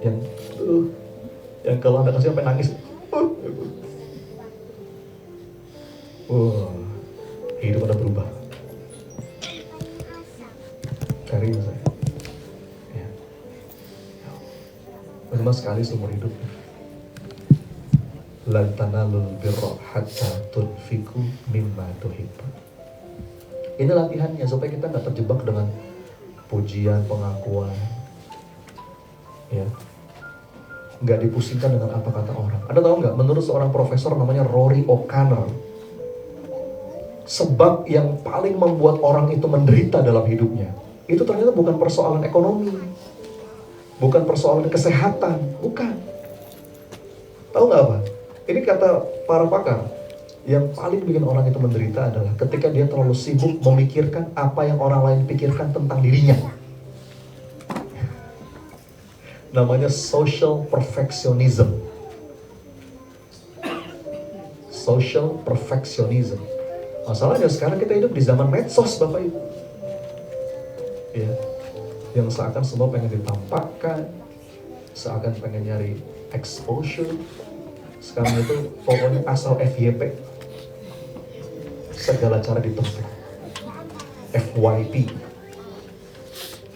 yang kalau Anda kasih sampai nangis, hidup Anda berubah. Cari saya. Ya. cuma sekali seumur hidup. Lan tanalul birra hatta tunfiqu mimma tuhibbun. Ini latihannya supaya kita nggak terjebak dengan pujian, pengakuan, ya, nggak dipusingkan dengan apa kata orang. Anda tahu nggak? Menurut seorang profesor namanya Rory O'Connor, sebab yang paling membuat orang itu menderita dalam hidupnya itu ternyata bukan persoalan ekonomi, bukan persoalan kesehatan, bukan. Tahu nggak apa? Ini kata para pakar. Yang paling bikin orang itu menderita adalah ketika dia terlalu sibuk memikirkan apa yang orang lain pikirkan tentang dirinya. Namanya social perfectionism. Social perfectionism. Masalahnya sekarang kita hidup di zaman medsos, Bapak Ibu. Ya, yang seakan semua pengen ditampakkan, seakan pengen nyari exposure. Sekarang itu pokoknya asal FYP. Segala cara ditempuh. FYP.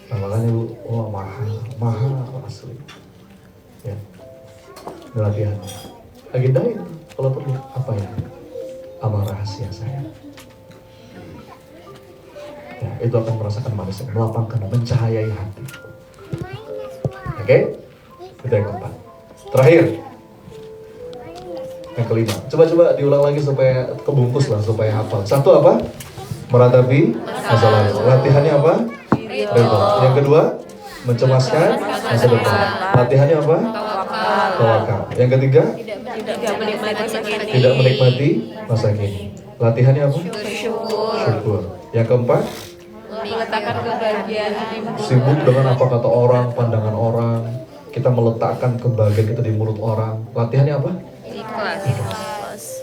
Nah, makanya lu, mahal asli. Ya. Ini latihan. Agendain kalau perlu. Apa ya? Amal rahasia saya. Ya, itu akan merasakan manisnya, melapangkan, mencahayai hati. Oke? Itu yang keempat. Terakhir. Yang kelima, coba diulang lagi supaya kebungkus lah, supaya hafal. Satu apa? Meratapi masa lalu. Latihannya apa? Ridho. Yang kedua, mencemaskan masa depan. Latihannya apa? Tawakal. Yang ketiga, tidak menikmati masa kini. Latihannya apa? Syukur. Yang keempat, meletakkan kebahagiaan di mulut. sibuk dengan apa kata orang, pandangan orang. Kita meletakkan kebahagiaan kita di mulut orang. Latihannya apa? Ikhlas.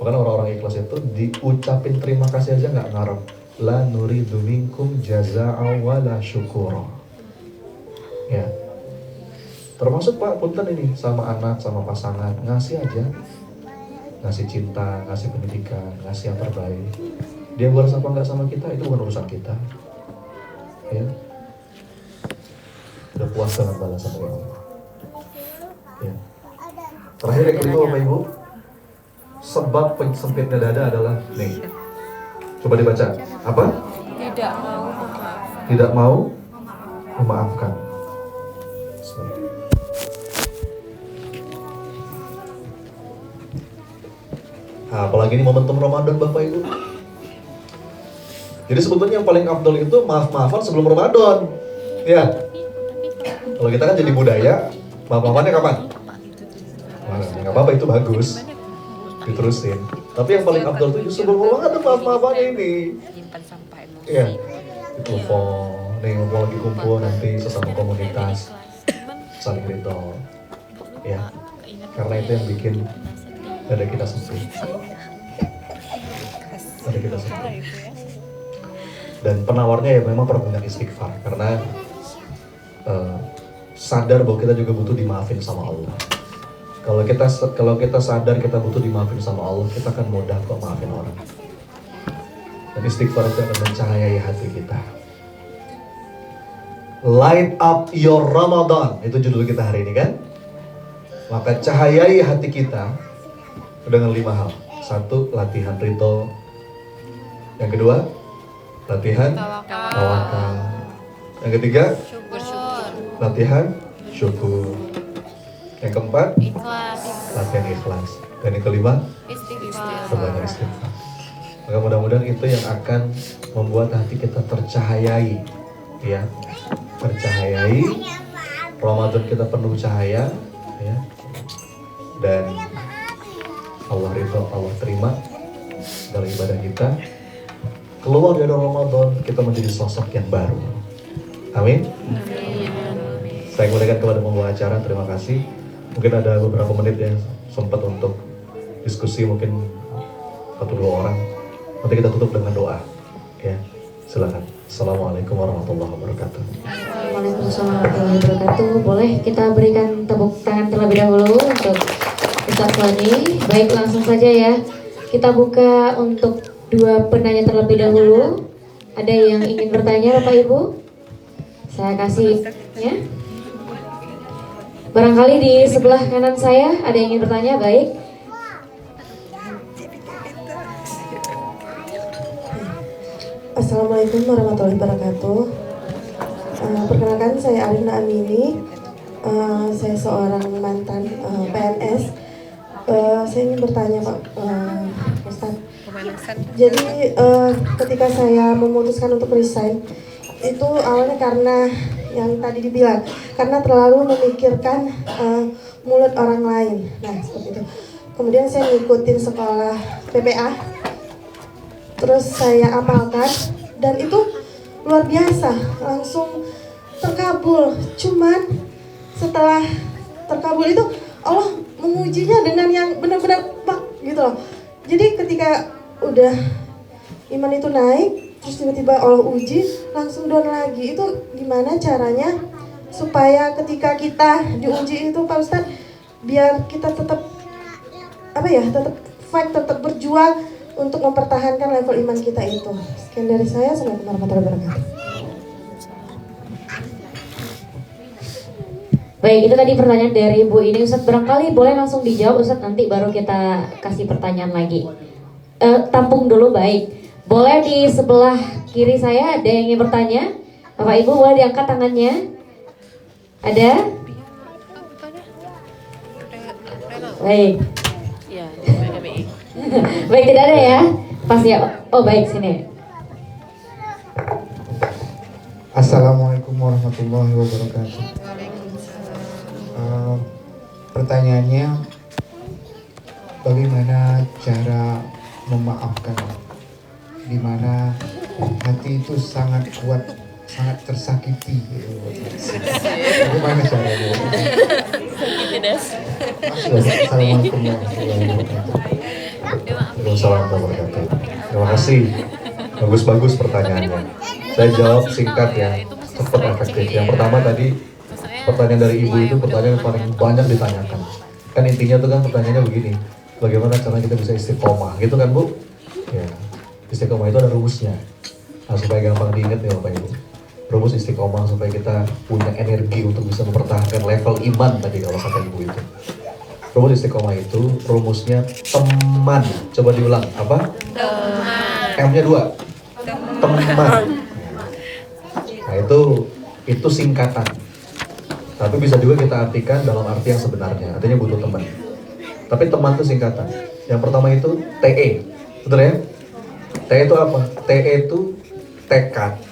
Bahkan orang-orang ikhlas itu diucapin terima kasih aja nggak ngarep. La nuridu minkum jaza'a wala syukura. Ya. Termasuk Pak punten ini sama anak, sama pasangan, ngasih aja. Ngasih cinta, ngasih pendidikan, ngasih yang terbaik. Dia balas apa nggak sama kita itu bukan urusan kita. Ya. Udah puas dengan balasan dari Allah. Ya. Terakhir yang kelima Bapak Ibu, sebab sempitnya dada adalah nih. Coba dibaca. Apa? Tidak mau memaafkan. Nah, apalagi ini momentum Ramadan Bapak Ibu. Jadi sebetulnya yang paling afdol itu maaf-maafan sebelum Ramadan. Ya. Kalau kita kan jadi budaya, maaf-maafannya kapan? Nggak apa-apa, itu bagus, diterusin. Tapi yang paling afdol itu justru ada maaf-maafannya ini. Iya, ditelepon, nih ngumpul lagi kumpul nanti sesama komunitas, saling ridho. Ya, karena itu yang bikin dada kita sempit. Dada kita sempit. Dan penawarnya ya memang perbanyak istighfar, karena sadar bahwa kita juga butuh dimaafin sama Allah. Kalau kita sadar kita butuh dimaafin sama Allah, kita akan mudah kok maafin orang. Dan istighfar itu akan mencahayai hati kita. Light up your Ramadan, itu judul kita hari ini kan? Maka cahayai hati kita dengan 5 hal. 1, latihan ridho. Yang kedua, latihan tawakal. Yang ketiga, latihan syukur. Yang keempat, latihan ikhlas. Dan yang kelima, perbanyak istighfar. Maka mudah-mudahan itu yang akan membuat hati kita tercahayai, ya, tercahayai. Ramadan kita penuh cahaya, ya, dan Allah ridho, Allah terima dari ibadah kita. Keluar dari Ramadan kita menjadi sosok yang baru. Amin. Saya kembalikan kepada pembawa acara, terima kasih. Mungkin ada beberapa menit yang sempat untuk diskusi, mungkin 1-2 orang. Nanti kita tutup dengan doa. Ya, silakan. Assalamualaikum warahmatullahi wabarakatuh. Waalaikumsalam warahmatullahi wabarakatuh. Boleh kita berikan tepuk tangan terlebih dahulu untuk Ustadz Lani. Baik, langsung saja ya. Kita buka untuk 2 penanya terlebih dahulu. Ada yang ingin bertanya Bapak Ibu? Saya kasih ya. Barangkali di sebelah kanan saya ada yang ingin bertanya, baik. Assalamualaikum warahmatullahi wabarakatuh. Perkenalkan saya Arina Amini. Saya seorang mantan PNS. Saya ingin bertanya Pak Ustadz. Jadi ketika saya memutuskan untuk resign, itu awalnya karena yang tadi dibilang, karena terlalu memikirkan mulut orang lain. Nah seperti itu. Kemudian saya ngikutin sekolah PPA. Terus saya amalkan dan itu luar biasa, langsung terkabul. Cuman setelah terkabul itu Allah mengujinya dengan yang benar-benar bak gitu loh. Jadi ketika udah iman itu naik, terus tiba-tiba Allah uji, langsung down lagi. Itu gimana caranya supaya ketika kita diuji itu Pak Ustadz, biar kita tetap tetap fight, tetap berjuang untuk mempertahankan level iman kita itu. Sekian dari saya. Assalamualaikum warahmatullahi wabarakatuh. Baik, itu tadi pertanyaan dari Ibu ini. Ustadz, barangkali boleh langsung dijawab Ustadz, nanti baru kita kasih pertanyaan lagi. Tampung dulu, baik. Boleh di sebelah kiri saya ada yang ingin bertanya? Bapak Ibu boleh diangkat tangannya. Ada? Baik. Iya, Baik, tidak ada ya? Pas ya. Oh baik, sini. Assalamualaikum warahmatullahi wabarakatuh. Pertanyaannya, bagaimana cara memaafkan di mana hati itu sangat kuat, sangat tersakiti. Bagaimana caranya? Assalamualaikum warahmatullahi wabarakatuh. Waalaikumsalam warahmatullahi wabarakatuh. Terima kasih. Bagus-bagus pertanyaannya. Saya jawab singkat ya, cepat efektif. Yang pertama tadi pertanyaan dari ibu itu pertanyaan yang paling banyak ditanyakan. Kan intinya tuh kan pertanyaannya begini, bagaimana cara kita bisa istiqomah, gitu kan Bu? Ya, istiqomah itu ada rumusnya. Nah, supaya gampang diingat nih Bapak Ibu. Rumus istiqomah supaya kita punya energi untuk bisa mempertahankan level iman tadi kalau kata ibu itu. Rumus istiqomah itu rumusnya teman. Coba diulang, apa? Teman. M-nya 2. Teman. Nah, itu singkatan. Tapi bisa juga kita artikan dalam arti yang sebenarnya, artinya butuh teman. Tapi teman itu singkatan. Yang pertama itu TE, betul ya? TE itu apa? TE itu tekad,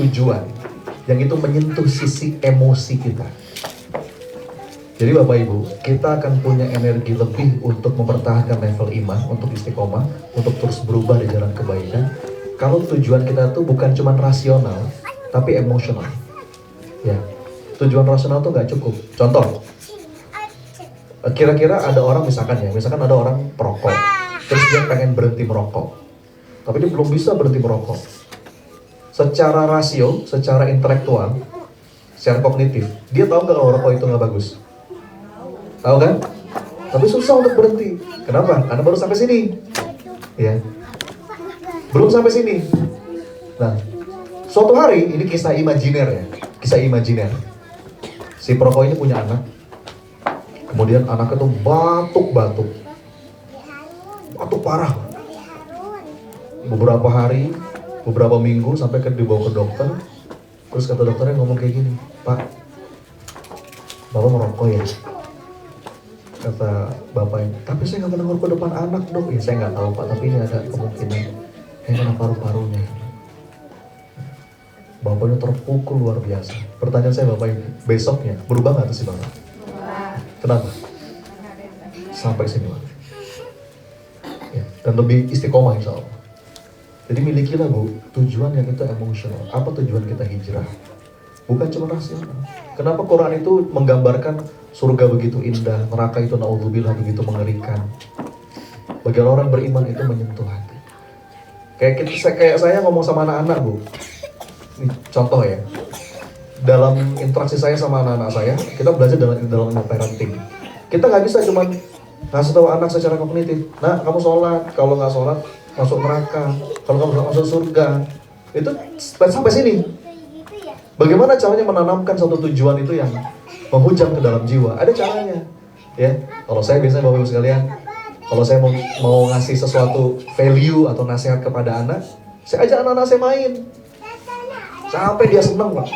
tujuan, yang itu menyentuh sisi emosi kita. Jadi Bapak Ibu, kita akan punya energi lebih untuk mempertahankan level iman, untuk istiqomah, untuk terus berubah di jalan kebaikan. Kalau tujuan kita tuh bukan cuma rasional, tapi emosional. Ya. Tujuan rasional tuh nggak cukup. Contoh, kira-kira ada orang misalkan ada orang perokok, terus dia pengen berhenti merokok, tapi dia belum bisa berhenti merokok. Secara rasio, secara intelektual, secara kognitif, dia tahu nggak kalau rokok itu nggak bagus? Tahu kan? Tapi susah untuk berhenti. Kenapa? Karena baru sampai sini, ya, belum sampai sini. Nah, suatu hari ini kisah imajiner ya, kisah imajiner. Si perokok ini punya anak, kemudian anaknya tuh batuk parah. Beberapa hari, beberapa minggu sampai dibawa ke dokter. Terus kata dokternya ngomong kayak gini, Pak, Bapak merokok ya? Kata bapaknya, tapi saya nggak pernah ngerokok depan anak dok. Ya saya nggak tahu Pak, tapi ini ada kemungkinan kena paru-parunya. Bapaknya terpukul luar biasa. Pertanyaan saya Bapak ini, besoknya berubah nggak tuh si Bapak? Kenapa? Sampai sini Pak. Ya, dan lebih istiqomah insya Allah. Jadi milikilah Bu, tujuan yang itu emosional. Apa tujuan kita hijrah? Bukan cuma rasional. Kenapa Quran itu menggambarkan surga begitu indah, neraka itu naudzubillah begitu mengerikan. Bagi orang beriman itu menyentuh hati. Kayak saya ngomong sama anak-anak Bu. Ini contoh ya, dalam interaksi saya sama anak-anak saya, kita belajar dalam parenting. Kita nggak bisa cuma ngasih tahu anak secara kognitif, nah kamu sholat, kalau nggak sholat masuk neraka, kalau kamu nggak masuk surga. Itu sampai sini. Bagaimana caranya menanamkan satu tujuan itu yang menghujam ke dalam jiwa. Ada caranya. Ya, kalau saya biasanya Bapak Ibu sekalian, kalau saya mau ngasih sesuatu value atau nasihat kepada anak, saya ajak anak-anak saya main. Sampai dia seneng Pak.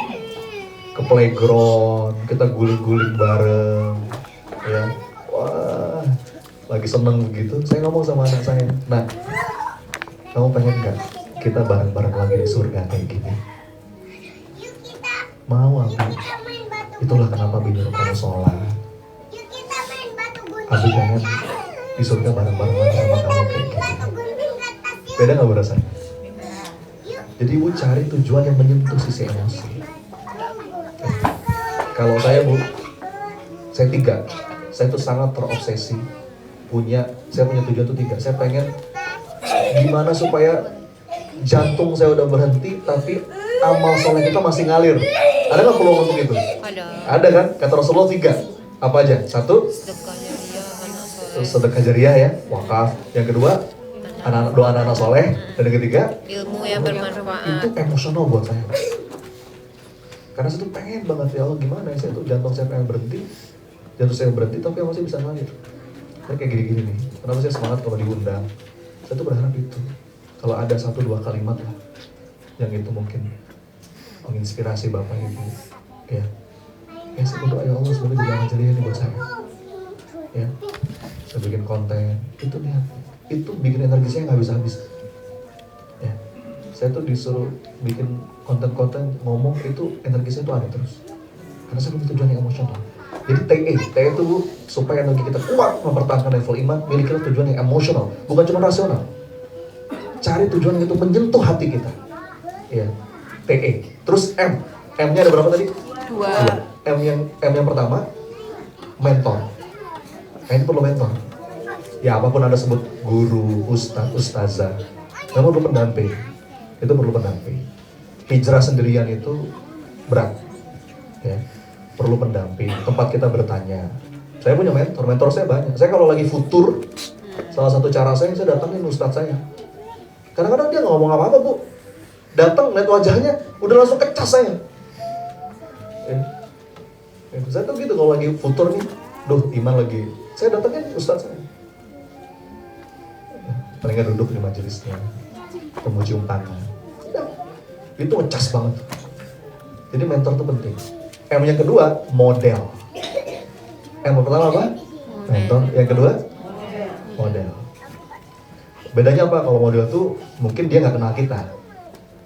Ke playground, kita guling-guling bareng. Ya. Wah, lagi seneng begitu. Saya ngomong sama anak saya, "Nah, kamu pengen gak kita bareng-bareng lagi di surga kayak gini?" Mau Abi. Itulah kenapa Abi nyuruh kamu sholat. Abi pengen di surga bareng-bareng lagi sama kamu kayak gini. Beda gak berasa? Jadi Ibu cari tujuan yang menyentuh sisi emosi. Kalau saya Bu, saya 3. Saya tuh sangat terobsesi. Saya punya tujuan tuh 3. Saya pengen gimana supaya jantung saya udah berhenti tapi amal soleh kita masih ngalir. Ada nggak peluang untuk itu? Ada kan? Kata Rasulullah 3. Apa aja? 1, sedekah jariah ya, wakaf. Yang kedua, doa anak-anak soleh. Dan yang ketiga, Ilmu yang bermanfaat. itu emosional buat saya. Karena saya tuh pengen banget, ya Allah gimana ya, saya tuh jantung saya pengen berhenti. Jantung saya berhenti tapi masih bisa ngalir. Saya kayak gini-gini nih. Kenapa saya semangat kalau diundang? Saya tuh berharap itu. Kalau ada 1-2 kalimat lah yang itu mungkin menginspirasi Bapak Ibu. Ya. Ya saya berdoa ya Allah semoga jadi amal jariah ini buat saya. Ya. Saya bikin konten, itu lihat. Itu bikin energi saya nggak habis-habis. Ya. Saya tuh disuruh bikin konten-konten ngomong itu energi saya tuh ada terus. Karena saya punya tujuan yang emosional. Jadi TE itu Bu, supaya energi kita kuat mempertahankan level iman, milikilah tujuan yang emosional, bukan cuma rasional. Cari tujuan yang itu menyentuh hati kita. Ya. TE. Terus M. M-nya ada berapa tadi? 2. M yang pertama mentor. Ini perlu mentor. Ya apapun Anda sebut guru, ustadz, ustazah, memang perlu pendamping. Itu perlu pendamping. Hijrah sendirian itu berat. Ya. Perlu pendamping, tempat kita bertanya. Saya punya mentor saya banyak. Saya kalau lagi futur, salah satu cara saya datangin ustadz saya. Kadang-kadang dia nggak ngomong apa-apa Bu. Datang lihat wajahnya, udah langsung kecas saya. Saya tuh gitu kalau lagi futur nih, iman lagi. Saya datangin ustadz saya. Paling nggak duduk di majelisnya, ketemu cium tangan. Itu ngecas banget. Jadi mentor tuh penting. M yang kedua, model. M yang pertama apa? Mentor. Yang kedua, model. Bedanya apa? Kalau model tuh mungkin dia nggak kenal kita,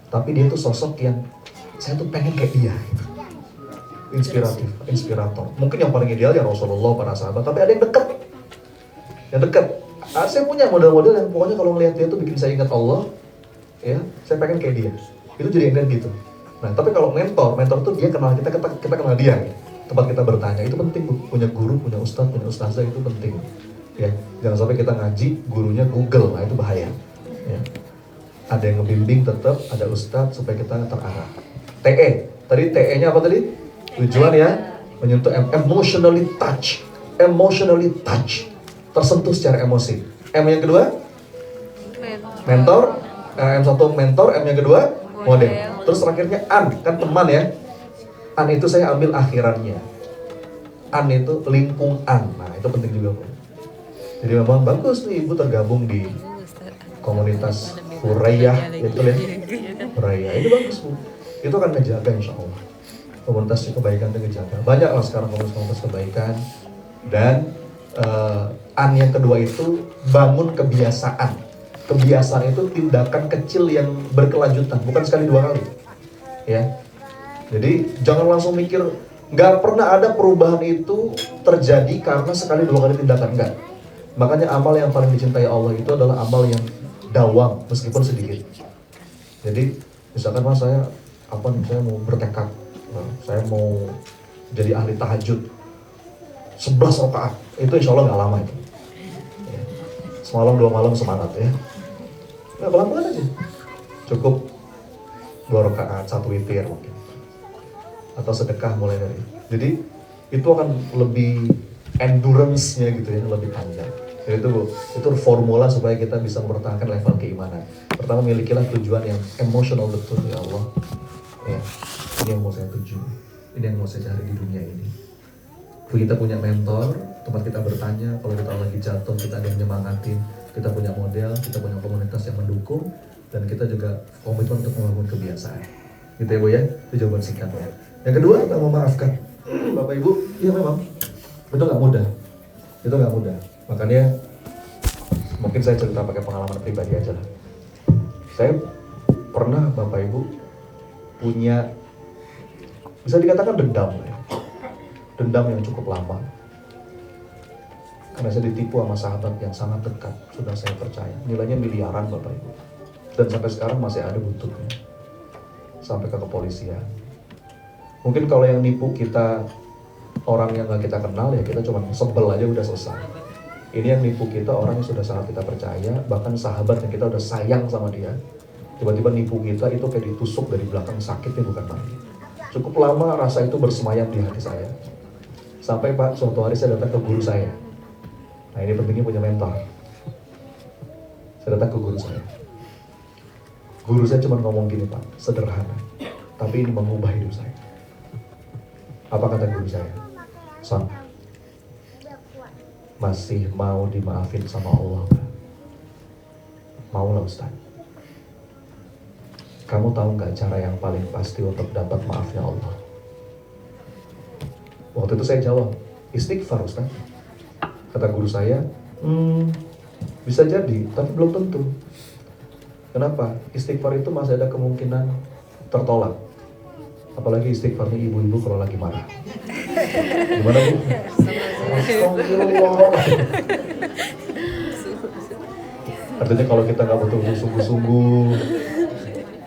tapi dia tuh sosok yang saya tuh pengen kayak dia. Inspiratif, inspirator. Mungkin yang paling ideal ya Rasulullah, para sahabat, tapi ada yang dekat. Yang dekat. Saya punya model-model yang pokoknya kalau ngeliat dia tuh bikin saya ingat Allah. Ya, saya pengen kayak dia. Itu jadi energi gitu. Nah, tapi kalau mentor tuh dia kenal kita kenal dia. Tempat kita bertanya itu penting Bu. Punya guru, punya ustadz, punya ustazah itu penting. Ya, jangan sampai kita ngaji gurunya Google, nah itu bahaya. Ya. Ada yang ngebimbing tetap, ada ustadz supaya kita terarah. TE, tadi TE-nya apa tadi? Tujuan ya, menyentuh emotionally touch, tersentuh secara emosi. M yang kedua, mentor. M1 mentor, M yang kedua, model. Terus terakhirnya an, kan teman ya. An itu saya ambil akhirannya. An itu lingkungan, nah itu penting juga Bu. Jadi memang bagus nih Ibu tergabung di komunitas Huraiyah, itu ya. Huraiyah, itu bagus Bu. Itu akan ngejaga insya Allah. Komunitas kebaikan itu ngejaga. Banyak lah sekarang komunitas kebaikan. Dan an yang kedua itu bangun kebiasaan. Kebiasaan itu tindakan kecil yang berkelanjutan, bukan sekali 2 kali. Ya. Jadi jangan langsung mikir nggak pernah ada perubahan itu terjadi karena sekali 2 kali tindakan, enggak. Makanya amal yang paling dicintai Allah itu adalah amal yang dawam meskipun sedikit. Jadi misalkan Mas saya mau bertekad, saya mau jadi ahli tahajud 11 rakaat, itu insya Allah nggak lama itu. Ya. Semalam 2 malam semangat ya. Nah, pelan-pelan aja. Cukup 2 rakaat, 1 witir mungkin. Atau sedekah mulai dari. Jadi itu akan lebih endurance-nya gitu ya, lebih panjang. Jadi itu formula supaya kita bisa mempertahankan level keimanan. Pertama, milikilah tujuan yang emosional betul ya Allah. Ya, ini yang mau saya tuju. Ini yang mau saya cari di dunia ini. Kita punya mentor, tempat kita bertanya, kalau kita lagi jatuh kita ada yang nyemangatin, kita punya model, kita punya komunitas yang mendukung, dan kita juga komitmen untuk membangun kebiasaan. Gitu ya Bu ya, itu jawaban singkatnya. Yang kedua, kita memaafkan. Bapak Ibu, iya memang, itu nggak mudah. Itu nggak mudah. Makanya, mungkin saya cerita pakai pengalaman pribadi aja lah. Saya pernah Bapak Ibu punya, bisa dikatakan dendam ya. Dendam yang cukup lama. Karena saya ditipu sama sahabat yang sangat dekat, sudah saya percaya. Nilainya miliaran Bapak Ibu. Dan sampai sekarang masih ada buntutnya. Sampai ke kepolisian. Mungkin kalau yang nipu kita orang yang gak kita kenal ya kita cuma sebel aja udah selesai. Ini yang nipu kita orang yang sudah sangat kita percaya, bahkan sahabat yang kita udah sayang sama dia. Tiba-tiba nipu kita itu kayak ditusuk dari belakang, sakitnya bukan main. Cukup lama rasa itu bersemayam di hati saya. Sampai Pak, suatu hari saya datang ke guru saya. Nah ini pentingnya punya mentor. Saya datang ke guru saya. Guru saya cuma ngomong gini Pak, sederhana. Tapi ini mengubah hidup saya. Apa kata guru saya? Son, masih mau dimaafin sama Allah Pak? Mau lah Ustaz. Kamu tahu nggak cara yang paling pasti untuk dapat maafnya Allah? Waktu itu saya jawab, istighfar Ustaz. Kata guru saya, bisa jadi, tapi belum tentu. Kenapa? Istighfar itu masih ada kemungkinan tertolak. Apalagi istighfarnya ibu-ibu kalau lagi marah. Gimana Bu? Astagfirullah. Artinya kalau kita nggak betul-betul sungguh-sungguh.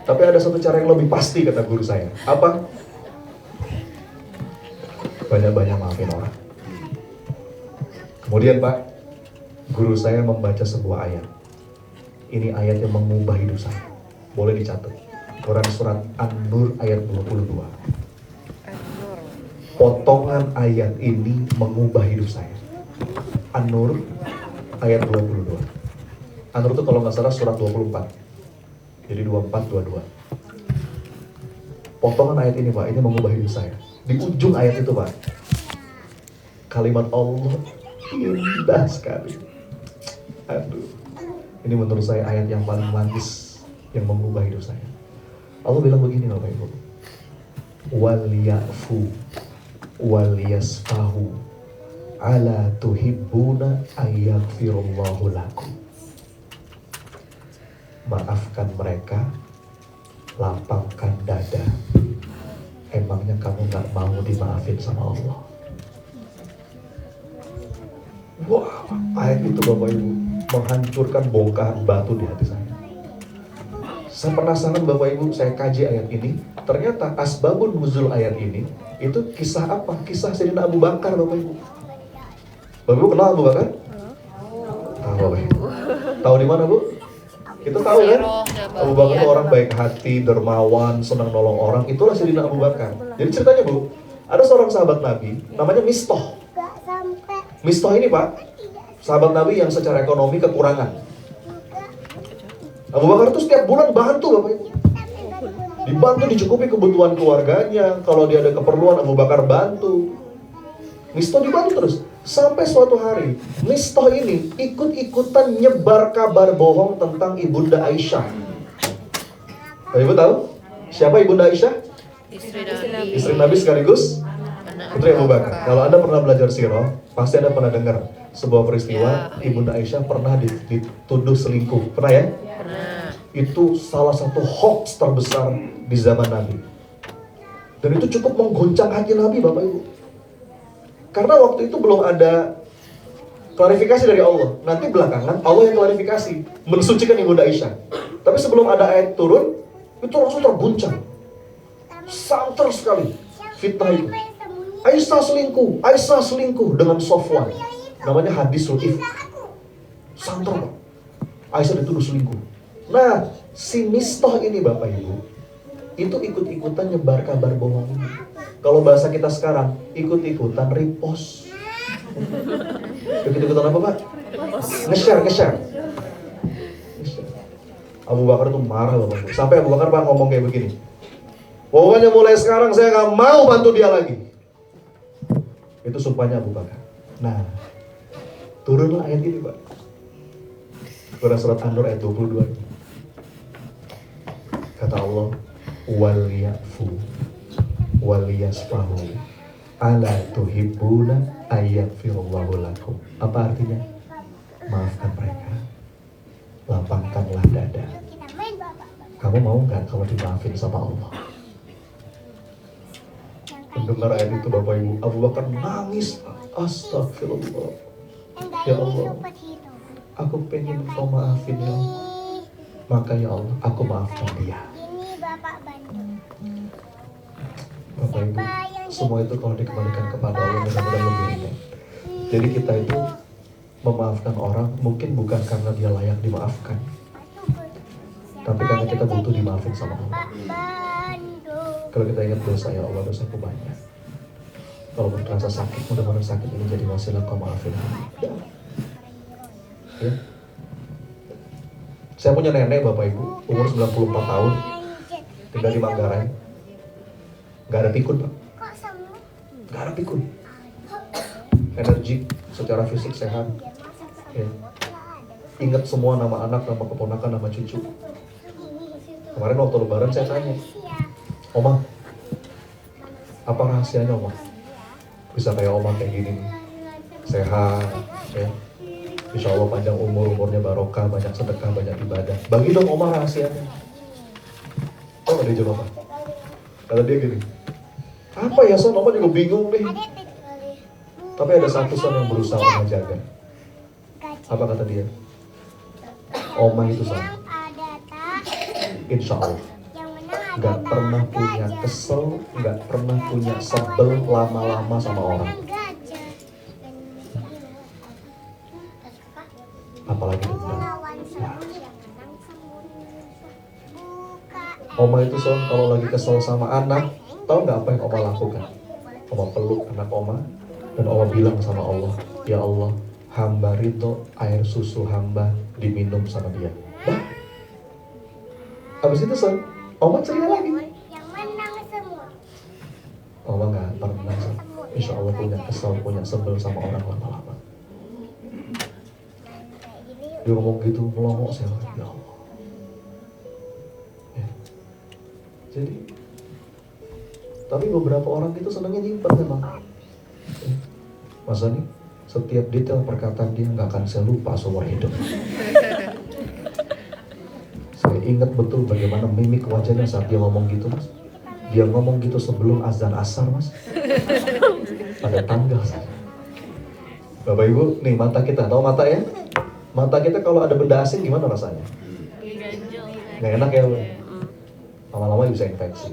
Tapi ada satu cara yang lebih pasti kata guru saya. Apa? Banyak-banyak maafin orang. Kemudian Pak, guru saya membaca sebuah ayat. Ini ayat yang mengubah hidup saya. Boleh dicatat. Quran surat An-Nur ayat 22. Potongan ayat ini mengubah hidup saya. An-Nur ayat 22. An-Nur itu kalau nggak salah surat 24. Jadi 24, 22. Potongan ayat ini Pak, ini mengubah hidup saya. Di ujung ayat itu Pak, kalimat Allah indah sekali. Aduh, ini menurut saya ayat yang paling manis yang mengubah hidup saya. Allah bilang begini Bapak Ibu, waliyafu waliyasfahu ala tuhibbuna ayyagfirullahu lakum. Maafkan mereka, lapangkan dada. Emangnya kamu gak mau dimaafin sama Allah? Wah, ayat itu Bapak Ibu menghancurkan bongkahan batu di hati saya. Saya penasaran Bapak Ibu, saya kaji ayat ini. Ternyata asbabun nuzul ayat ini itu kisah apa? Kisah Sayyidina Abu Bakar Bapak Ibu. Bapak Ibu kenal Abu Bakar? Tahu Bapak Ibu. Tahu di mana Bu? Kita tahu kan? Abu Bakar itu orang baik hati, dermawan, senang nolong orang. Itulah Sayyidina Abu Bakar. Jadi ceritanya Bu, ada seorang sahabat Nabi namanya Mistoh. Mistoh ini Pak, sahabat Nabi yang secara ekonomi kekurangan. Abu Bakar itu setiap bulan bantu Bapak Ibu. Dibantu dicukupi kebutuhan keluarganya. Kalau dia ada keperluan Abu Bakar bantu. Mistoh dibantu terus. Sampai suatu hari, Mistoh ini ikut-ikutan nyebar kabar bohong tentang Ibunda Aisyah. Ibu tahu? Siapa Ibunda Aisyah? Istri Nabi sekaligus putri Abu Bakar. Kalau Anda pernah belajar sirah, pasti Anda pernah dengar sebuah peristiwa Ibunda Aisyah pernah dituduh selingkuh. Pernah ya? Pernah. Itu salah satu hoax terbesar di zaman Nabi. Dan itu cukup menggoncang hati Nabi Bapak Ibu. Karena waktu itu belum ada klarifikasi dari Allah. Nanti belakangan Allah yang klarifikasi, mensucikan Ibunda Aisyah. Tapi sebelum ada ayat turun, itu langsung terguncang. Santer sekali fitnah itu. Aisyah selingkuh dengan Sofwan. Namanya hadis Ru'if. Santer Pak. Aisyah dituduh selingkuh. Nah, si Mistoh ini Bapak Ibu, itu ikut-ikutan nyebar kabar bohong ini. Kalau bahasa kita sekarang, ikut-ikutan repost. Ikut-ikutan apa Pak? Nge-share. Abu Bakar tuh marah Bapak Ibu. Sampai Abu Bakar Pak ngomong kayak begini, pokoknya mulai sekarang saya gak mau bantu dia lagi. Itu sumpahnya Abu Bakar. Nah, turunlah ayat ini Pak. Surat An-Nur ayat 22. Kata Allah, wal yafu wal yasfahu ala tuhibbuna ayyafirullahu lakum. Apa artinya? Maafkan mereka, lapangkanlah dada. Kamu mau nggak kalau dimaafin sama Allah? Mendengar ayat itu Bapak Ibu, Abu Bakar nangis. Astagfirullah. Ya Allah, aku pengen kau maafin ya Allah. Maka ya Allah, aku maafkan dia. Bapak Ibu, semua itu kalau dikembalikan kepada Allah benar-benar lebih ringan. Jadi kita itu memaafkan orang mungkin bukan karena dia layak dimaafkan, tapi karena kita butuh dimaafin sama Allah. Kalau kita ingat dosa, ya Allah dosaku banyak. Kalau terasa sakit, mudah-mudahan sakit ini jadi wasilah kau maafin aku. Ya. Saya punya nenek Bapak Ibu, umur 94 tahun, tinggal di Manggarai. Gak ada pikun Pak. Gak ada pikun. Energik, secara fisik sehat. Ya. Ingat semua nama anak, nama keponakan, nama cucu. Kemarin waktu lebaran saya tanya, Oma, apa rahasianya Oma? Bisa kayak Oma kayak gini nih, sehat, ya. Insya Allah panjang umurnya barokah, banyak sedekah, banyak ibadah. Bagi dong Oma rahasianya. Oh dia jawab apa? Kata dia gini, apa ya Son? Oma juga bingung nih. Tapi ada satu Son yang berusaha Oma jaga. Apa kata dia? Oma itu Son, insya Allah gak pernah punya kesel, gak pernah punya sebel lama-lama sama orang. Apalagi dendam. Oma itu Son, kalau lagi kesel sama anak, tahu nggak apa yang Oma lakukan? Oma peluk anak Oma dan Oma bilang sama Allah, ya Allah, hamba ridho air susu hamba diminum sama dia. Bah. Habis itu Son, Oma ceria lagi. Oma nggak pernah Son, insya Allah punya kesel, punya sebel sama orang lama-lama. Dia ngomong gitu, melongok saya, ya Allah. Ya. Jadi, tapi beberapa orang itu senangnya nyimpen memang. Ya. Masa nih, setiap detail perkataan dia nggak akan saya lupa seumur hidup. Saya ingat betul bagaimana mimik wajahnya saat dia ngomong gitu Mas. Dia ngomong gitu sebelum azan asar Mas. Pada tanggal. Bapak Ibu, nih mata kita, tahu mata ya? Mata kita kalau ada benda asing gimana rasanya? Nggak enak ya, lama-lama bisa infeksi,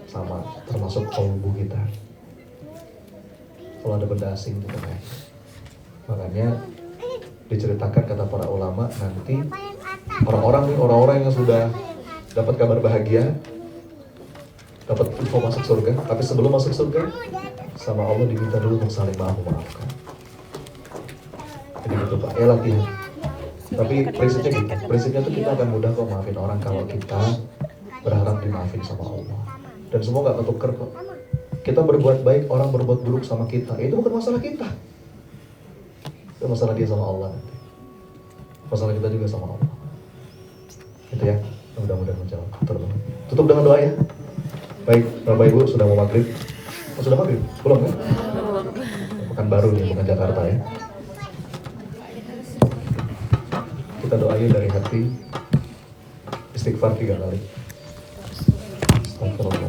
sama termasuk tubuh kita. Kalau ada benda asing gitu kan. Makanya diceritakan kata para ulama nanti orang-orang yang sudah dapat kabar bahagia, dapat info masuk surga, tapi sebelum masuk surga sama Allah diminta dulu untuk saling maafkan. Jadi gitu Pak, ya latihan. Tapi prinsipnya gitu, prinsipnya tuh kita akan mudah kok maafin orang kalau kita berharap dimaafin sama Allah. Dan semua gak ketuker kok. Kita berbuat baik, orang berbuat buruk sama kita, itu bukan masalah kita. Itu masalah dia sama Allah nanti. Masalah kita juga sama Allah. Itu ya, mudah-mudahan menjawab. Tutup dengan doa ya. Baik, Bapak Ibu sudah mau maghrib. Oh, sudah maghrib? Belum kan? Bukan baru nih, bukan Jakarta ya. Kita doain dari hati, istighfar 3 kali. Astagfirullah.